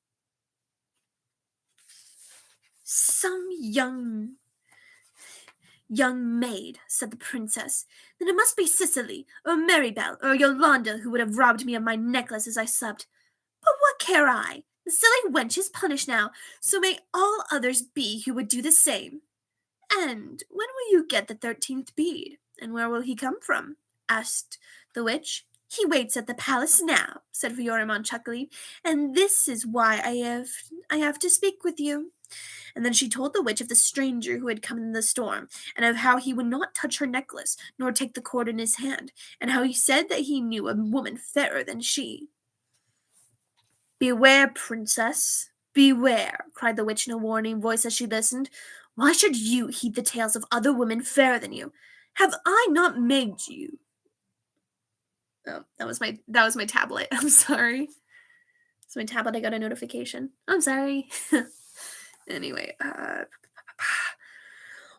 A: Some young maid, said the princess. Then it must be Cicely, or Marybelle, or Yolande who would have robbed me of my necklace as I slept. But what care I? The silly wench is punished now, so may all others be who would do the same. And when will you get the 13th bead? And where will he come from? Asked the witch. He waits at the palace now, said Fiorimonde, chuckling, and this is why I have to speak with you. And then she told the witch of the stranger who had come in the storm, and of how he would not touch her necklace, nor take the cord in his hand, and how he said that he knew a woman fairer than she. Beware, princess, beware, cried the witch in a warning voice as she listened. Why should you heed the tales of other women fairer than you? Have I not made you? Oh, that was my tablet. I'm sorry. It's my tablet. I got a notification. I'm sorry. Anyway,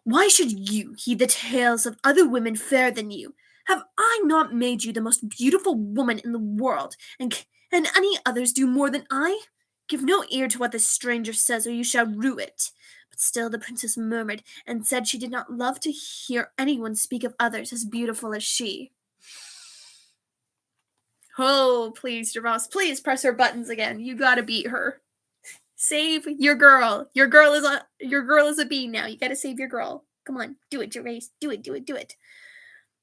A: why should you heed the tales of other women fairer than you? Have I not made you the most beautiful woman in the world, and any others do more than I? Give no ear to what this stranger says, or you shall rue it. But still the princess murmured, and said she did not love to hear anyone speak of others as beautiful as she. Oh, please, Gervais, please press her buttons again. You gotta beat her. Save your girl. Your girl is a bee now. You gotta save your girl. Come on, do it, Gervais. Do it.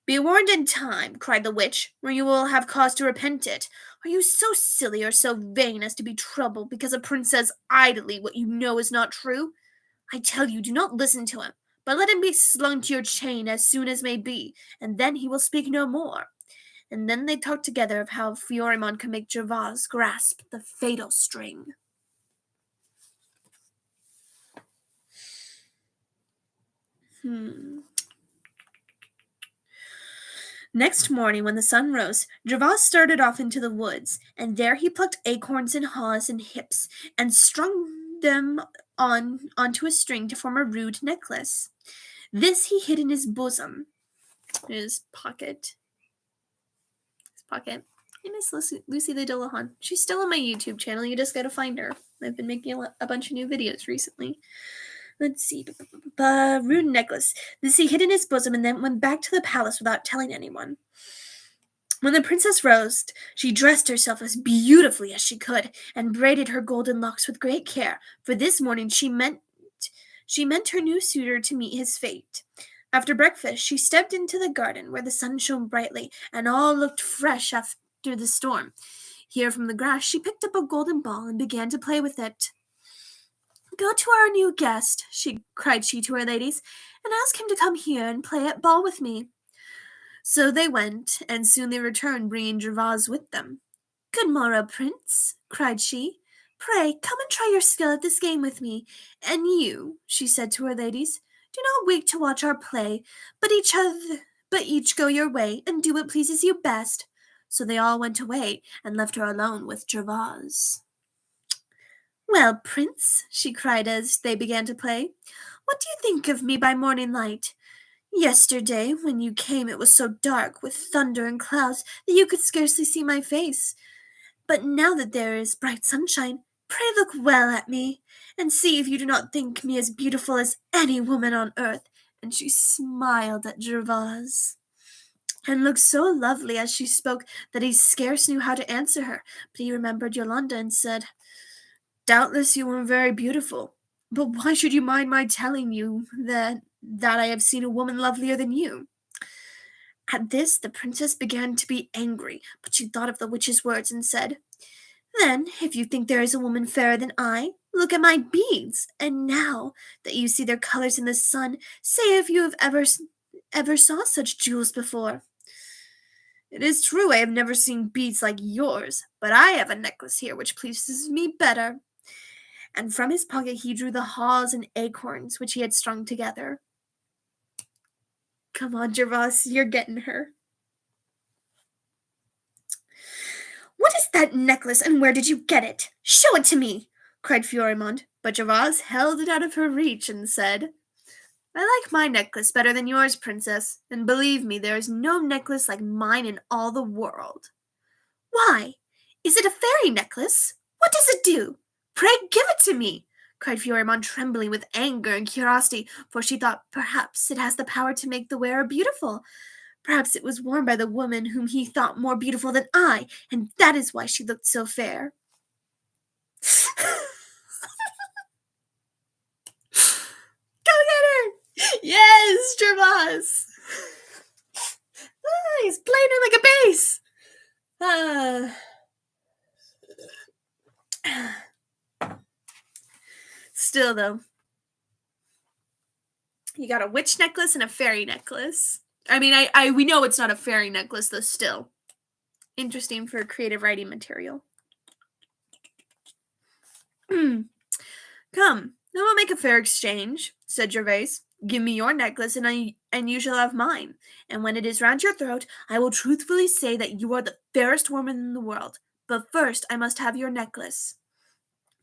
A: Be warned in time, cried the witch, or you will have cause to repent it. Are you so silly or so vain as to be troubled because a prince says idly what you know is not true? I tell you, do not listen to him, but let him be slung to your chain as soon as may be, and then he will speak no more. And then they talked together of how Fiorimonde could make Gervais grasp the fatal string. Next morning, when the sun rose, Gervais started off into the woods, and there he plucked acorns and haws and hips, and strung them onto a string to form a rude necklace. This he hid in his bosom, his pocket. I miss Lucy the Dillahunt. She's still on my YouTube channel. You just gotta find her. I've been making a bunch of new videos recently. Let's see. Rude necklace. This he hid in his bosom and then went back to the palace without telling anyone. When the princess rose, she dressed herself as beautifully as she could and braided her golden locks with great care, for this morning she meant her new suitor to meet his fate. After breakfast, she stepped into the garden where the sun shone brightly and all looked fresh after the storm. Here from the grass, she picked up a golden ball and began to play with it. Go to our new guest, cried she to her ladies, and ask him to come here and play at ball with me. So they went, and soon they returned, bringing Gervais with them. Good morrow, prince, cried she. Pray, come and try your skill at this game with me. And you, she said to her ladies, do not wait to watch our play, but each go your way, and do what pleases you best. So they all went away, and left her alone with Gervais. Well, prince, she cried as they began to play, what do you think of me by morning light? Yesterday, when you came, it was so dark, with thunder and clouds, that you could scarcely see my face. But now that there is bright sunshine, pray look well at me, and see if you do not think me as beautiful as any woman on earth. And she smiled at Gervais, and looked so lovely as she spoke that he scarce knew how to answer her. But he remembered Yolande and said, Doubtless you are very beautiful, but why should you mind my telling you that I have seen a woman lovelier than you? At this, the princess began to be angry, but she thought of the witch's words and said, Then, if you think there is a woman fairer than I, look at my beads, and now that you see their colors in the sun, say if you have ever ever saw such jewels before. It is true I have never seen beads like yours, but I have a necklace here which pleases me better. And from his pocket he drew the haws and acorns which he had strung together. Come on, Gervais, you're getting her. What is that necklace, and where did you get it? Show it to me, cried Fiorimonde, but Gervais held it out of her reach and said, I like my necklace better than yours, princess, and believe me, there is no necklace like mine in all the world. Why? Is it a fairy necklace? What does it do? Pray give it to me, cried Fiorimonde, trembling with anger and curiosity, for she thought perhaps it has the power to make the wearer beautiful. Perhaps it was worn by the woman whom he thought more beautiful than I, and that is why she looked so fair. Go get her! Yes, Gervais! He's playing her like a bass! Still, though, you got a witch necklace and a fairy necklace. I mean, we know it's not a fairy necklace, though, still. Interesting for creative writing material. Come, now we'll make a fair exchange, said Gervais. Give me your necklace, and you shall have mine. And when it is round your throat, I will truthfully say that you are the fairest woman in the world. But first, I must have your necklace.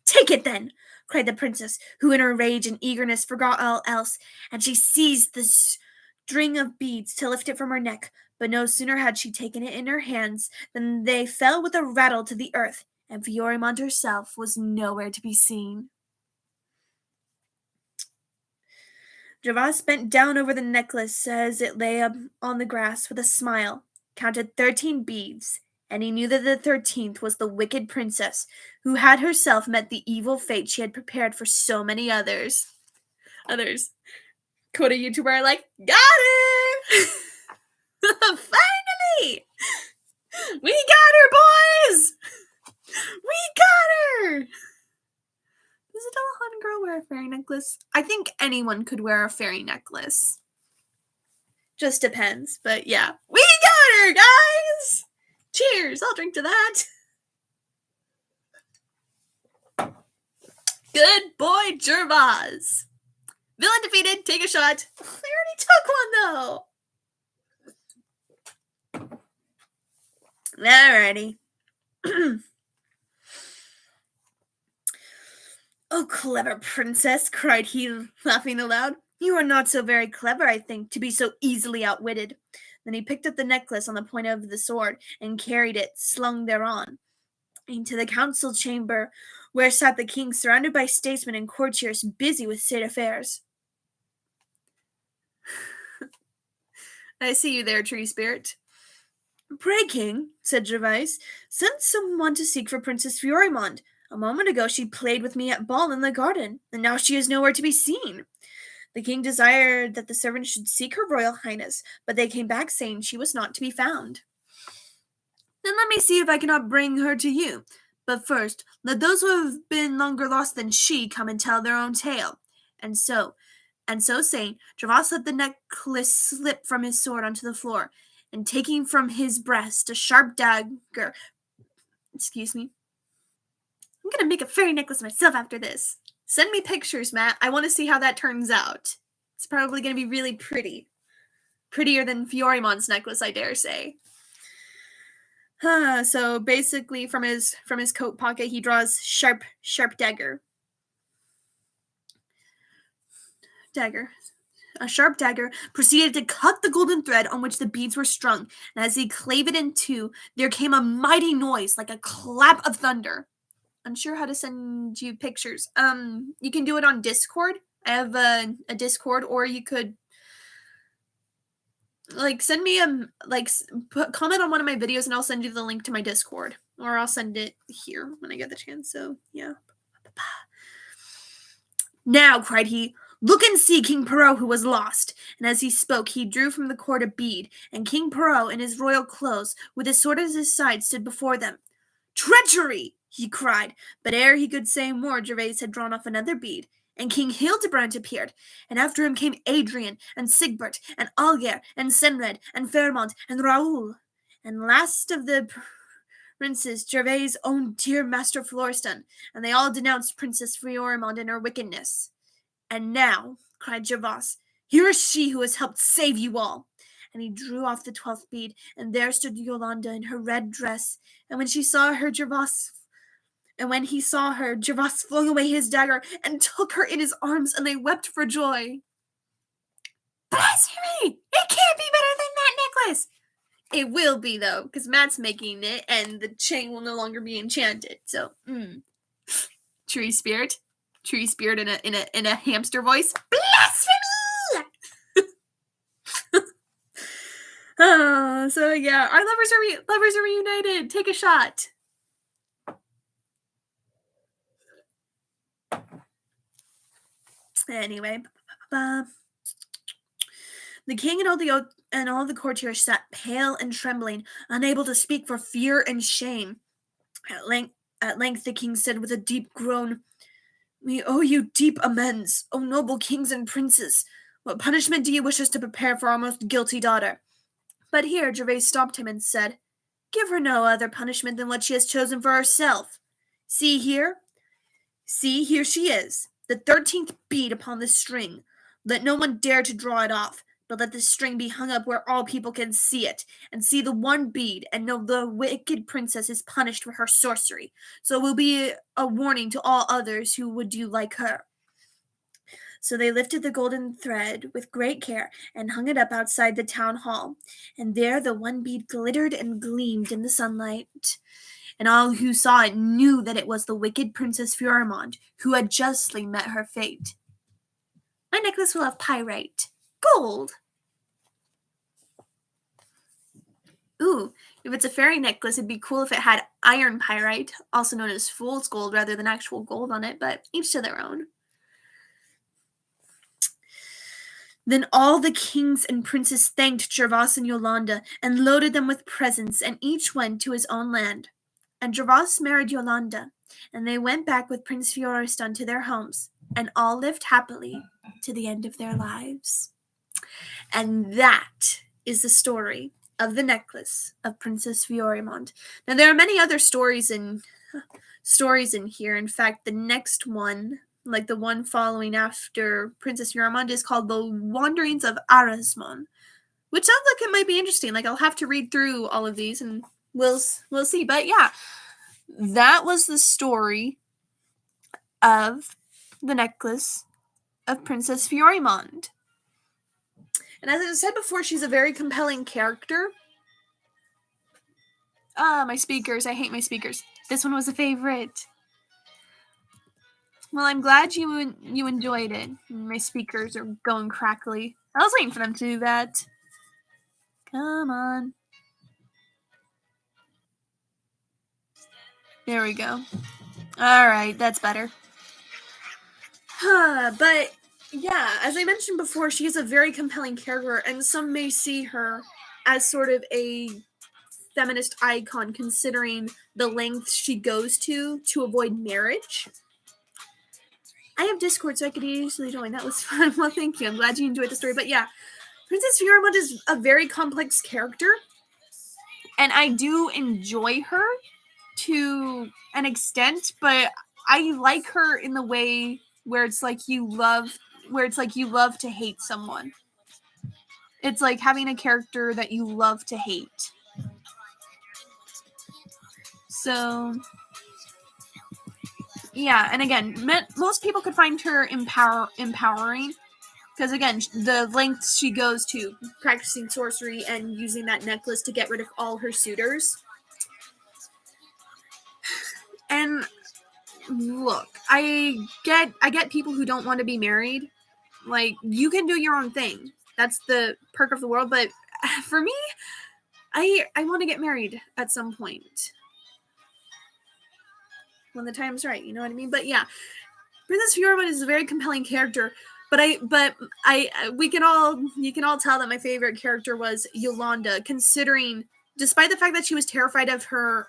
A: Take it, then, cried the princess, who in her rage and eagerness forgot all else, and she seized the string of beads to lift it from her neck. But no sooner had she taken it in her hands than they fell with a rattle to the earth, and Fiorimonde herself was nowhere to be seen. Gervais bent down over the necklace as it lay on the grass with a smile, counted 13 beads, and he knew that the 13th was the wicked princess, who had herself met the evil fate she had prepared for so many others. Quote a YouTuber are like, got her! Finally! We got her, boys! We got her! Does a Delahan girl wear a fairy necklace? I think anyone could wear a fairy necklace. Just depends, but yeah. We got her, guys! Cheers! I'll drink to that. Good boy, Gervais. Villain defeated. Take a shot. I already took one, though. Alrighty. Oh, clever princess, cried he, laughing aloud. You are not so very clever, I think, to be so easily outwitted. Then he picked up the necklace on the point of the sword and carried it, slung thereon, into the council chamber, where sat the king, surrounded by statesmen and courtiers busy with state affairs. I see you there, tree spirit. Pray, king, said Gervais, send someone to seek for Princess Fiorimonde. A moment ago she played with me at ball in the garden, and now she is nowhere to be seen. The king desired that the servants should seek her royal highness, but they came back saying she was not to be found. Then let me see if I cannot bring her to you. But first, let those who have been longer lost than she come and tell their own tale. And so saying, Gervais let the necklace slip from his sword onto the floor, and taking from his breast a sharp dagger, I'm going to make a fairy necklace myself after this. Send me pictures, Matt. I want to see how that turns out. It's probably going to be really pretty. Prettier than Fiorimonde's necklace, I dare say. So basically from his coat pocket, he draws sharp dagger. A sharp dagger proceeded to cut the golden thread on which the beads were strung, and as he clave it in two, there came a mighty noise like a clap of thunder. Unsure how to send you pictures. You can do it on Discord. I have a Discord, or you could send me comment on one of my videos, and I'll send you the link to my Discord, or I'll send it here when I get the chance. So yeah. Now, cried he, look and see King Perrault who was lost. And as he spoke, he drew from the cord a bead, and King Perrault, in his royal clothes, with his sword at his side, stood before them. Treachery! He cried, but ere he could say more, Gervais had drawn off another bead, And King Hildebrand appeared, and after him came Adrian, and Sigbert, and Alger, and Senred, and Fairmont, and Raoul. And last of the princes, Gervais' own dear Master Florestan, and they all denounced Princess Fiorimonde and her wickedness. And now, cried Gervais, here is she who has helped save you all. And he drew off the 12th bead, and there stood Yolande in her red dress. And when he saw her, Gervais flung away his dagger and took her in his arms, and they wept for joy. Blasphemy! It can't be better than that necklace! It will be, though, because Matt's making it, and the chain will no longer be enchanted. So, tree spirit in a hamster voice. Blasphemy! So yeah, our lovers are reunited. Take a shot. Anyway, the king and all the courtiers sat pale and trembling, unable to speak for fear and shame. At length the king said with a deep groan, "We owe you deep amends, O noble kings and princes. What punishment do you wish us to prepare for our most guilty daughter?" But here Gervais stopped him and said, "Give her no other punishment than what she has chosen for herself. See, here she is, the 13th bead upon the string. Let no one dare to draw it off, but let the string be hung up where all people can see it, and see the one bead, and know the wicked princess is punished for her sorcery. So it will be a warning to all others who would do like her." So they lifted the golden thread with great care and hung it up outside the town hall, and there the one bead glittered and gleamed in the sunlight. And all who saw it knew that it was the wicked Princess Fiorimonde, who had justly met her fate. My necklace will have pyrite. Gold! Ooh, if it's a fairy necklace, it'd be cool if it had iron pyrite, also known as fool's gold rather than actual gold on it, but each to their own. Then all the kings and princes thanked Gervais and Yolande and loaded them with presents, and each went to his own land. And Gervais married Yolande, and they went back with Prince Florestan to their homes, and all lived happily to the end of their lives. And that is the story of the Necklace of Princess Fiorimonde. Now, there are many other stories in here. In fact, the next one, like the one following after Princess Fiorimonde, is called The Wanderings of Arismon, which sounds like it might be interesting. Like, I'll have to read through all of these and we'll see. But yeah, that was the story of the Necklace of Princess Fiorimonde. And as I said before, she's a very compelling character. My speakers. I hate my speakers. This one was a favorite. Well, I'm glad you enjoyed it. My speakers are going crackly. I was waiting for them to do that. Come on. There we go. Alright, that's better. But, yeah, as I mentioned before, she is a very compelling character, and some may see her as sort of a feminist icon, considering the lengths she goes to avoid marriage. I have Discord, so I could easily join. That was fun. Well, thank you. I'm glad you enjoyed the story. But yeah, Princess Fiorimonde is a very complex character, and I do enjoy her to an extent, but I like her in the way where it's like you love to hate someone. It's like having a character that you love to hate. So, yeah, and again, most people could find her empowering, because again, the lengths she goes to practicing sorcery and using that necklace to get rid of all her suitors. And look, I get people who don't want to be married. Like, you can do your own thing. That's the perk of the world. But for me, I want to get married at some point when the time's right. You know what I mean? But yeah, Princess Fiorimonde is a very compelling character. But you can all tell that my favorite character was Yolande, considering, despite the fact that she was terrified of her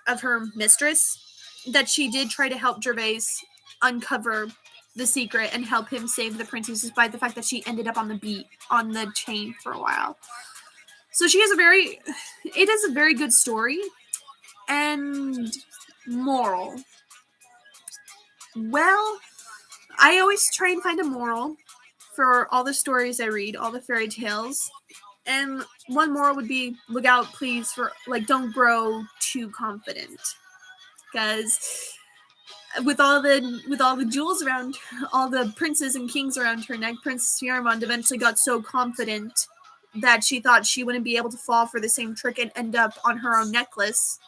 A: mistress, that she did try to help Gervais uncover the secret and help him save the princess, despite the fact that she ended up on the chain for a while. So it is a very good story. And moral. Well, I always try and find a moral for all the stories I read, all the fairy tales. And one moral would be, look out, please, for, don't grow too confident. Because with all the jewels around, all the princes and kings around her neck, Princess Fiorimonde eventually got so confident that she thought she wouldn't be able to fall for the same trick and end up on her own necklace.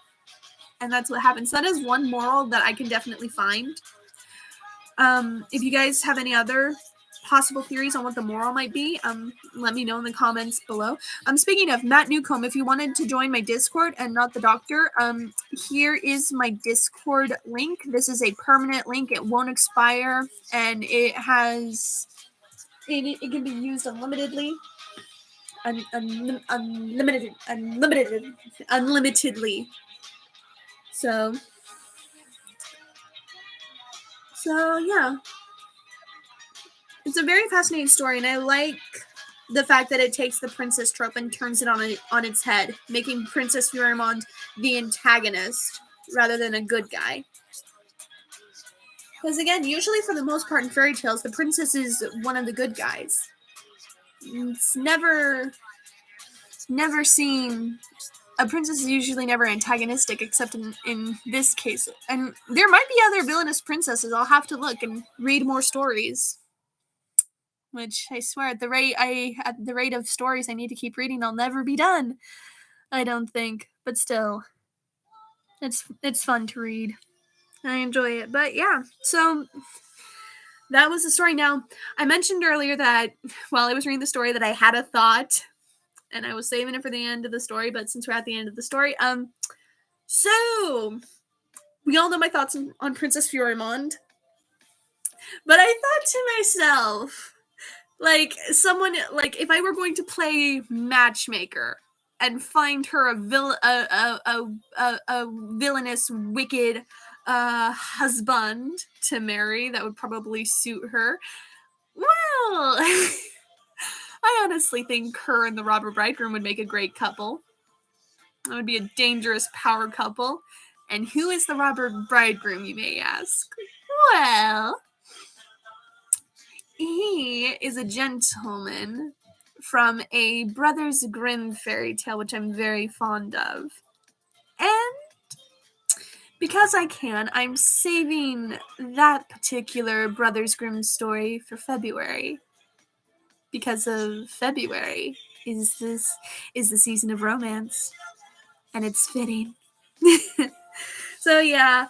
A: And that's what happens. So that is one moral that I can definitely find. If you guys have any other possible theories on what the moral might be, let me know in the comments below. Speaking of Matt Newcomb, if you wanted to join my Discord and not the doctor, here is my Discord link. This is a permanent link. It won't expire, and it can be used unlimitedly. Unlimitedly. So yeah. It's a very fascinating story, and I like the fact that it takes the princess trope and turns it on its head, making Princess Fiorimonde the antagonist rather than a good guy. Because again, usually for the most part in fairy tales, the princess is one of the good guys. It's never seen. A princess is usually never antagonistic, except in this case. And there might be other villainous princesses. I'll have to look and read more stories. Which I swear, at the rate of stories I need to keep reading, I'll never be done. I don't think, but still, it's fun to read. I enjoy it. But yeah, so that was the story. Now, I mentioned earlier that while I was reading the story that I had a thought, and I was saving it for the end of the story. But since we're at the end of the story, so we all know my thoughts on Princess Fiorimonde. But I thought to myself, if I were going to play matchmaker and find her a villainous, wicked husband to marry that would probably suit her, well, I honestly think her and the robber bridegroom would make a great couple. That would be a dangerous power couple. And who is the robber bridegroom, you may ask? Well, he is a gentleman from a Brothers Grimm fairy tale, which I'm very fond of. And because I can, I'm saving that particular Brothers Grimm story for February. Because of February is the season of romance. And it's fitting. So yeah.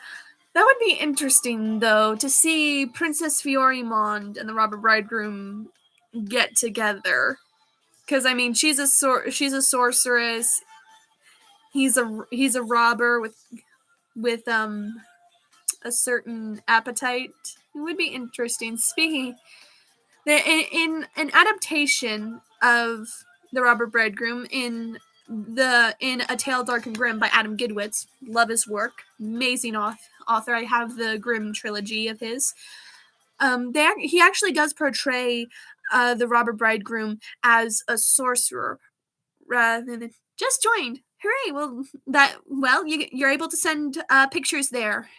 A: That would be interesting, though, to see Princess Fiorimonde and the robber bridegroom get together. Because I mean, she's a sorceress. He's a robber with a certain appetite. It would be interesting. Speaking in an adaptation of the robber bridegroom in A Tale Dark and Grim by Adam Gidwitz. Love his work. Amazing author. I have the Grimm trilogy of his. He actually does portray the robber bridegroom as a sorcerer rather than just joined. Hooray! You're able to send pictures there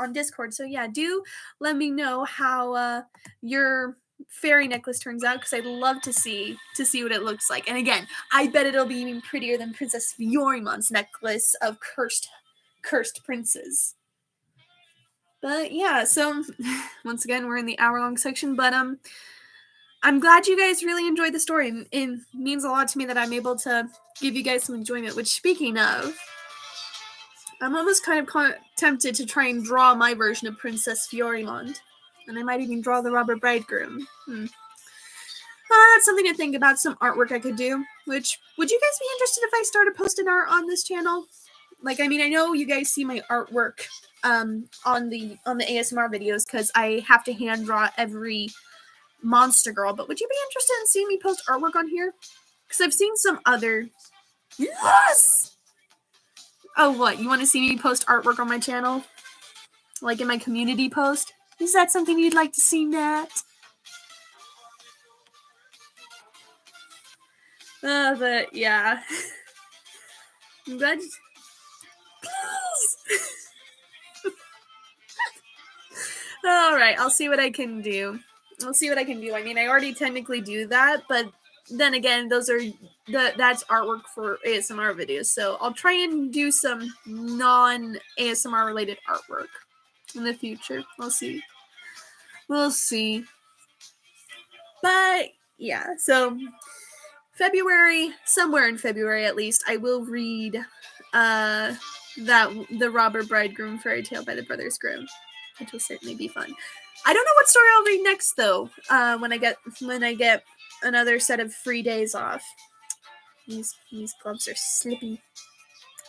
A: on Discord. So yeah, do let me know how your fairy necklace turns out, because I'd love to see what it looks like. And again, I bet it'll be even prettier than Princess Fiorimonde's necklace of cursed princes. But yeah, so once again, we're in the hour-long section, but I'm glad you guys really enjoyed the story. It means a lot to me that I'm able to give you guys some enjoyment, which, speaking of, I'm almost kind of tempted to try and draw my version of Princess Fiorimonde. And I might even draw the robber bridegroom. That's something to think about, some artwork I could do. Which, would you guys be interested if I started posting art on this channel? I know you guys see my artwork on the ASMR videos, because I have to hand draw every monster girl. But would you be interested in seeing me post artwork on here? Because I've seen some other... Yes! Oh, what? You want to see me post artwork on my channel? Like in my community post? Is that something you'd like to see, Nat? But yeah. I'm glad. Please! Alright, I'll see what I can do. I mean, I already technically do that, but then again, that's artwork for ASMR videos, so I'll try and do some non-ASMR related artwork in the future. We'll see. But yeah, so February, somewhere in February at least, I will read the Robber Bridegroom fairy tale by the Brothers Grimm, which will certainly be fun. I don't know what story I'll read next though. When I get another set of free days off. These gloves are slippy.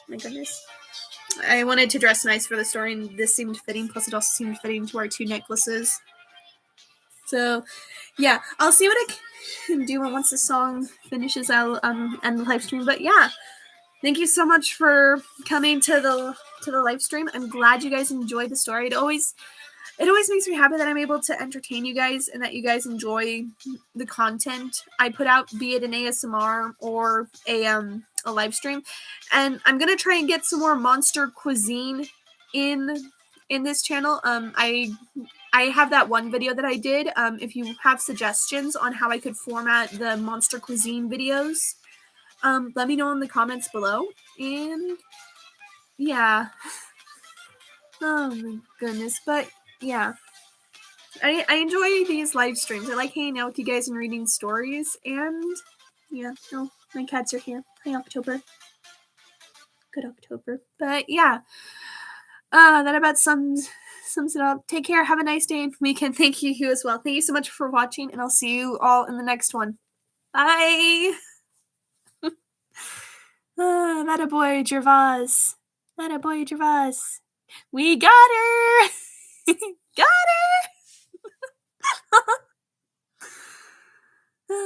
A: My goodness. I wanted to dress nice for the story, and this seemed fitting. Plus, it also seemed fitting to our 2 necklaces. So, yeah, I'll see what I can do once the song finishes. I'll end the live stream. But yeah, thank you so much for coming to the live stream. I'm glad you guys enjoyed the story. It always makes me happy that I'm able to entertain you guys and that you guys enjoy the content I put out, be it an ASMR or a live stream. And I'm gonna try and get some more monster cuisine in this channel. I have that one video that I did. If you have suggestions on how I could format the monster cuisine videos, let me know in the comments below. And yeah. Oh my goodness. But yeah. I enjoy these live streams. I like hanging out with you guys and reading stories. And yeah, no, my cats are here. Hi, October. Good October. But yeah, that about sums it up. Take care. Have a nice day and weekend. Thank you as well. Thank you so much for watching, and I'll see you all in the next one. Bye. That a boy, Gervais. That a boy, Gervais. We got her. Got her.